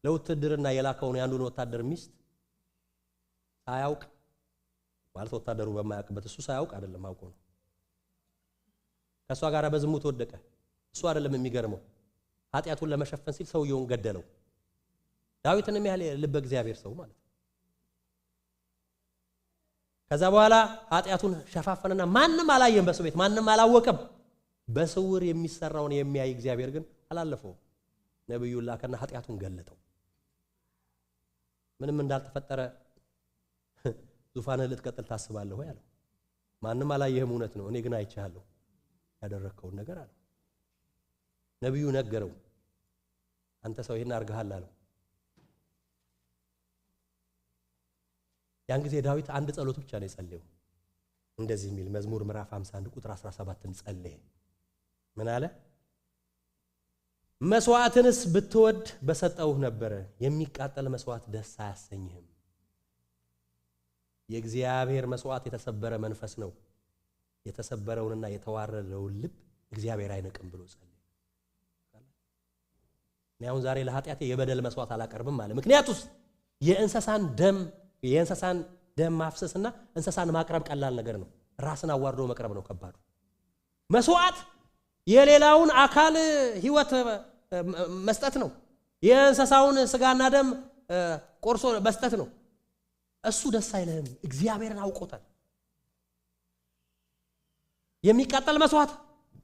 ለውትድርና የላከውን የአንዱን ወታደር ሚስት ሳያውቅ ማለት ወታደሩ በማያውቅበት እሱ ሳያውቅ አይደለም አውቆ ነው ከሷ ጋር በዝሙት ወደቀ። እሱ አይደለም የሚገርመው ኃጢአቱን ለመሸፈን ሲል ሰውየውን ገደለው። ዳዊትንም ያህል ልበ እግዚአብሔር ሰው ማለት ነው። ከዛ በኋላ ኃጢአቱን ሸፋፈነና ማንም አላየም፣ በሰው ቤት ማንም አላወቀም። በስውር የሚሰራውን የሚያይ እግዚአብሔር ግን አላለፈው። ነብዩን ላከና ኃጢአቱን ገለጠው። ምንም እንዳልተፈጠረ ዙፋንህ ልትቀጥል ታስባለህ ወይ አለው። ማንም አላየህም፣ እውነት ነው፣ እኔ ግን አይቻለሁ ያደረከውን ነገር አለው። ነብዩ ነገረው። አንተ ሰው ይሄን አርጋሃል አለው። ያን ጊዜ ዳዊት አንድ ጸሎት ብቻ ነው የጸለየው። እንደዚህ የሚል መዝሙር ምዕራፍ 51 ቁጥር 17ን ጸለየ። ምን አለ? መስዋዕትንስ ብትወድ በሰጠውህ ነበር፣ የሚቃጠል መስዋዕት ደስ አያሰኝህም። የእግዚአብሔር መስዋዕት የተሰበረ መንፈስ ነው፣ የተሰበረውንና የተዋረደውን ልብ እግዚአብሔር አይነቅም ብሎ ጸለየ። እኔ አሁን ዛሬ ለኃጢአቴ የበደል መስዋዕት አላቀርብም ማለት ምክንያቱስ የእንስሳን ደም ማፍሰስና እንስሳን ማቅረብ ቀላል ነገር ነው። ራስን አዋርዶ መቅረብ ነው ከባዱ። መስዋዕት የሌላውን አካል ህይወት መስጠት ነው። የእንስሳውን ስጋና ደም ቆርሶ መስጠት ነው። እሱ ደስ አይልህም። እግዚአብሔርን አውቆታል። የሚቃጠል መስዋዕት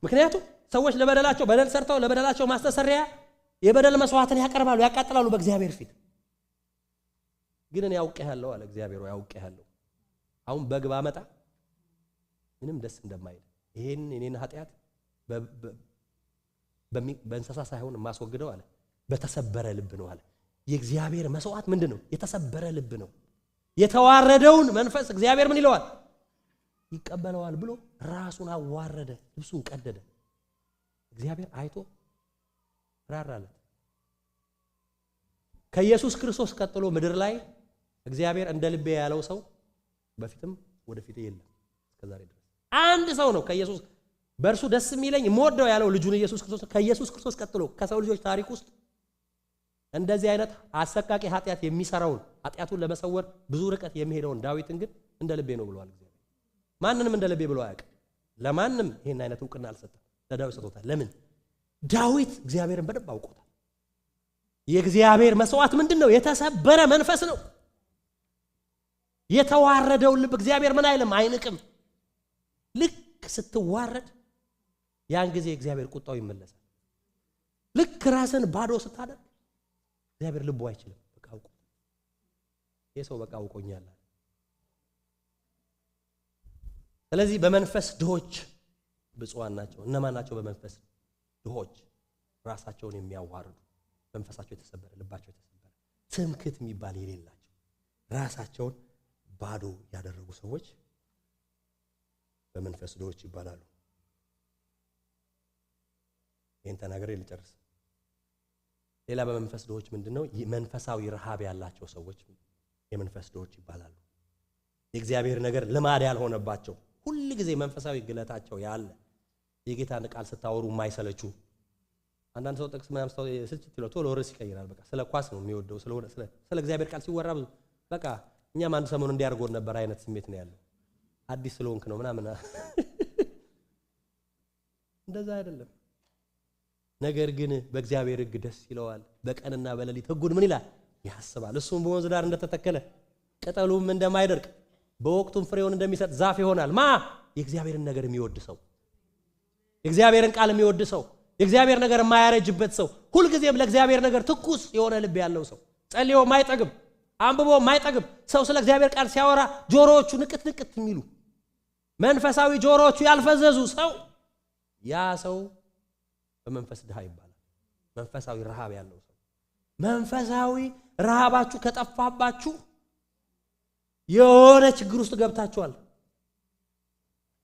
ምክንያቱም ሰዎች ለበደላቸው በደል ሰርተው ለበደላቸው ማስተሰሪያ የበደል መስዋዕትን ያቀርባሉ፣ ያቃጥላሉ በእግዚአብሔር ፊት። ግን እኔ ያውቀሃለሁ አለ እግዚአብሔር። ያውቀሃለሁ አሁን በግ ባመጣ ምንም ደስ እንደማይል ይሄን እኔን ኃጢአት በእንስሳ ሳይሆን ማስወግደው አለ በተሰበረ ልብ ነው አለ። የእግዚአብሔር መስዋዕት ምንድነው? የተሰበረ ልብ ነው። የተዋረደውን መንፈስ እግዚአብሔር ምን ይለዋል? ይቀበለዋል ብሎ ራሱን አዋረደ፣ ልብሱን ቀደደ። እግዚአብሔር አይቶ ራራለት። ከኢየሱስ ክርስቶስ ቀጥሎ ምድር ላይ እግዚአብሔር እንደ ልቤ ያለው ሰው በፊትም ወደፊት የለም እስከዛሬ ድረስ። አንድ ሰው ነው ከኢየሱስ በእርሱ ደስ የሚለኝ የምወደው ያለው ልጁን ኢየሱስ ክርስቶስ። ከኢየሱስ ክርስቶስ ቀጥሎ ከሰው ልጆች ታሪክ ውስጥ እንደዚህ አይነት አሰቃቂ ኃጢአት የሚሰራውን ኃጢአቱን ለመሰወር ብዙ ርቀት የሚሄደውን ዳዊትን ግን እንደ ልቤ ነው ብሏል እግዚአብሔር። ማንንም እንደ ልቤ ብሎ አያውቅም። ለማንም ይሄን አይነት ዕውቅና አልሰጠም። ለዳዊት ሰጥቶታል። ለምን? ዳዊት እግዚአብሔርን በደንብ አውቆታል። የእግዚአብሔር መስዋዕት ምንድነው? የተሰበረ መንፈስ ነው። የተዋረደውን ልብ እግዚአብሔር ምን አይልም? አይንቅም። ልክ ስትዋረድ ያን ጊዜ እግዚአብሔር ቁጣው ይመለሳል። ልክ ራስን ባዶ ስታደርግ እግዚአብሔር ልቡ አይችልም። በቃ አውቆ የሰው በቃ አውቆኛል። ስለዚህ በመንፈስ ድሆች ብፁዓን ናቸው። እነማን ናቸው? በመንፈስ ድሆች፣ ራሳቸውን የሚያዋርዱ፣ መንፈሳቸው የተሰበረ፣ ልባቸው የተሰበረ፣ ትምክህት የሚባል የሌላቸው፣ ራሳቸውን ባዶ ያደረጉ ሰዎች በመንፈስ ድሆች ይባላሉ። ይህን ተናግሬ ልጨርስ። ሌላ በመንፈስ ድሆች ምንድነው? መንፈሳዊ ረሃብ ያላቸው ሰዎች የመንፈስ ድሆች ይባላሉ። የእግዚአብሔር ነገር ልማድ ያልሆነባቸው፣ ሁሉ ጊዜ መንፈሳዊ ግለታቸው ያለ፣ የጌታን ቃል ስታወሩ የማይሰለቹ። አንዳንድ ሰው ጥቅስ ምናምን ሰው ስልችት ይለው ቶሎ ርዕስ ይቀይራል። በቃ ስለ ኳስ ነው የሚወደው፣ ስለ እግዚአብሔር ቃል ሲወራ በቃ እኛም አንድ ሰሞን እንዲያርጎን ነበር አይነት ስሜት ነው ያለው። አዲስ ስለሆንክ ነው ምናምን። እንደዛ አይደለም። ነገር ግን በእግዚአብሔር ሕግ ደስ ይለዋል፣ በቀንና በሌሊት ሕጉን ምን ይላል? ያስባል። እሱም በወንዝ ዳር እንደተተከለ ቅጠሉም እንደማይደርቅ በወቅቱም ፍሬውን እንደሚሰጥ ዛፍ ይሆናል። የእግዚአብሔርን ነገር የሚወድ ሰው፣ የእግዚአብሔርን ቃል የሚወድ ሰው፣ የእግዚአብሔር ነገር የማያረጅበት ሰው፣ ሁልጊዜም ለእግዚአብሔር ነገር ትኩስ የሆነ ልብ ያለው ሰው፣ ጸልዮ የማይጠግብ አንብቦ የማይጠግብ ሰው፣ ስለ እግዚአብሔር ቃል ሲያወራ ጆሮዎቹ ንቅት ንቅት የሚሉ መንፈሳዊ ጆሮዎቹ ያልፈዘዙ ሰው፣ ያ ሰው በመንፈስ ድሃ ይባላል። መንፈሳዊ ረሃብ ያለው ሰው። መንፈሳዊ ረሃባችሁ ከጠፋባችሁ የሆነ ችግር ውስጥ ገብታችኋል።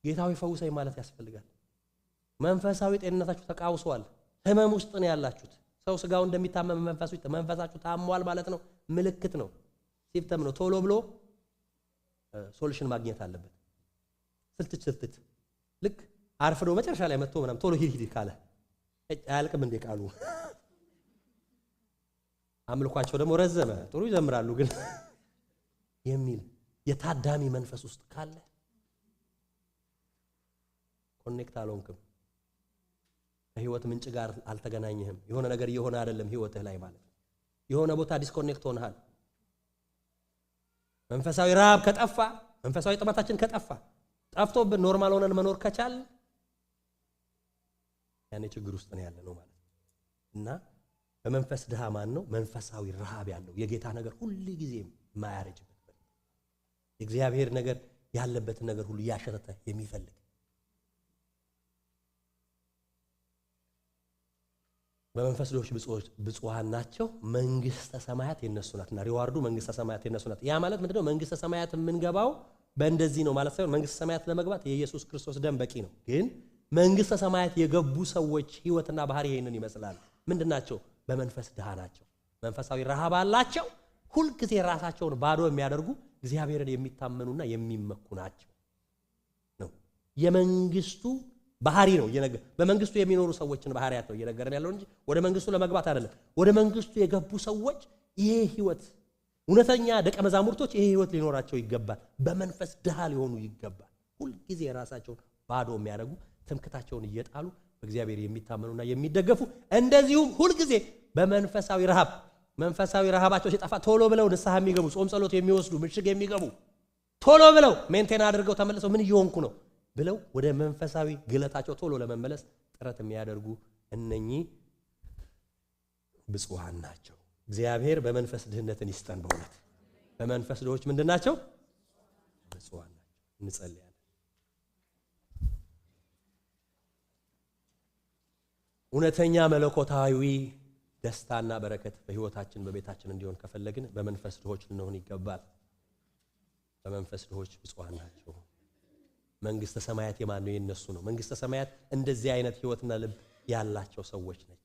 ጌታዊ ፈውሰኝ ማለት ያስፈልጋል። መንፈሳዊ ጤንነታችሁ ተቃውሷል። ህመም ውስጥ ነው ያላችሁት። ሰው ስጋው እንደሚታመም መንፈሳችሁ ታሟል ማለት ነው። ምልክት ነው። ሲምፕተም ነው። ቶሎ ብሎ ሶሉሽን ማግኘት አለበት። ስልትት ልክ አርፍዶ መጨረሻ ላይ መጥቶ ምናምን ቶሎ ሂድ ካለ አያልቅም እንደ ቃሉ። አምልኳቸው ደግሞ ረዘመ፣ ጥሩ ይዘምራሉ ግን የሚል የታዳሚ መንፈስ ውስጥ ካለ ኮኔክት አልሆንክም፣ ከህይወት ምንጭ ጋር አልተገናኘህም። የሆነ ነገር እየሆነ አይደለም ህይወትህ ላይ ማለት ነው። የሆነ ቦታ ዲስኮኔክት ሆነሃል። መንፈሳዊ ረሃብ ከጠፋ፣ መንፈሳዊ ጥማታችን ከጠፋ፣ ጠፍቶብን ኖርማል ሆነን መኖር ከቻል ያኔ ችግር ውስጥ ነው ያለ ነው ማለት ነው። እና በመንፈስ ድሃ ማን ነው? መንፈሳዊ ረሃብ ያለው የጌታ ነገር ሁሉ ጊዜ ማያረጅበት የእግዚአብሔር ነገር ያለበትን ነገር ሁሉ ያሸተተ የሚፈልግ በመንፈስ ድሆች ብፁዓን ናቸው መንግስተ ሰማያት የነሱ ናትና። ሪዋርዱ መንግስተ ሰማያት የነሱ ናት። ያ ማለት ምንድነው? መንግስተ ሰማያት የምንገባው በእንደዚህ ነው ማለት ሳይሆን መንግስተ ሰማያት ለመግባት የኢየሱስ ክርስቶስ ደም በቂ ነው። ግን መንግስተ ሰማያት የገቡ ሰዎች ህይወትና ባህሪ ይሄንን ይመስላል። ምንድናቸው? በመንፈስ ድሃ ናቸው። መንፈሳዊ ረሃብ አላቸው። ሁል ጊዜ ራሳቸውን ባዶ የሚያደርጉ እግዚአብሔርን የሚታመኑና የሚመኩ ናቸው ነው የመንግስቱ ባህሪ ነው። በመንግስቱ የሚኖሩ ሰዎችን ባህሪያት ነው እየነገረን ያለው እንጂ ወደ መንግስቱ ለመግባት አይደለም። ወደ መንግስቱ የገቡ ሰዎች ይሄ ህይወት እውነተኛ ደቀ መዛሙርቶች ይሄ ህይወት ሊኖራቸው ይገባል። በመንፈስ ድሃ ሊሆኑ ይገባል። ሁል ጊዜ ራሳቸውን ባዶ የሚያደርጉ ትምክታቸውን እየጣሉ በእግዚአብሔር የሚታመኑና የሚደገፉ እንደዚሁም ሁል ጊዜ በመንፈሳዊ ረሃብ መንፈሳዊ ረሃባቸው ሲጠፋ ቶሎ ብለው ንስሐ የሚገቡ ጾም ጸሎት የሚወስዱ ምሽግ የሚገቡ ቶሎ ብለው ሜንቴን አድርገው ተመልሰው ምን እየሆንኩ ነው ብለው ወደ መንፈሳዊ ግለታቸው ቶሎ ለመመለስ ጥረት የሚያደርጉ እነኚህ ብፁዓን ናቸው። እግዚአብሔር በመንፈስ ድህነትን ይስጠን። በእውነት በመንፈስ ድሆች ምንድናቸው? ብፁዓን ናቸው። እንጸልያለን። እውነተኛ መለኮታዊ ደስታና በረከት በህይወታችን በቤታችን እንዲሆን ከፈለግን በመንፈስ ድሆች ልንሆን ይገባል። በመንፈስ ድሆች ብፁዓን ናቸው። መንግስተ ሰማያት የማን ነው? የነሱ ነው። መንግስተ ሰማያት እንደዚህ አይነት ህይወትና ልብ ያላቸው ሰዎች ነች።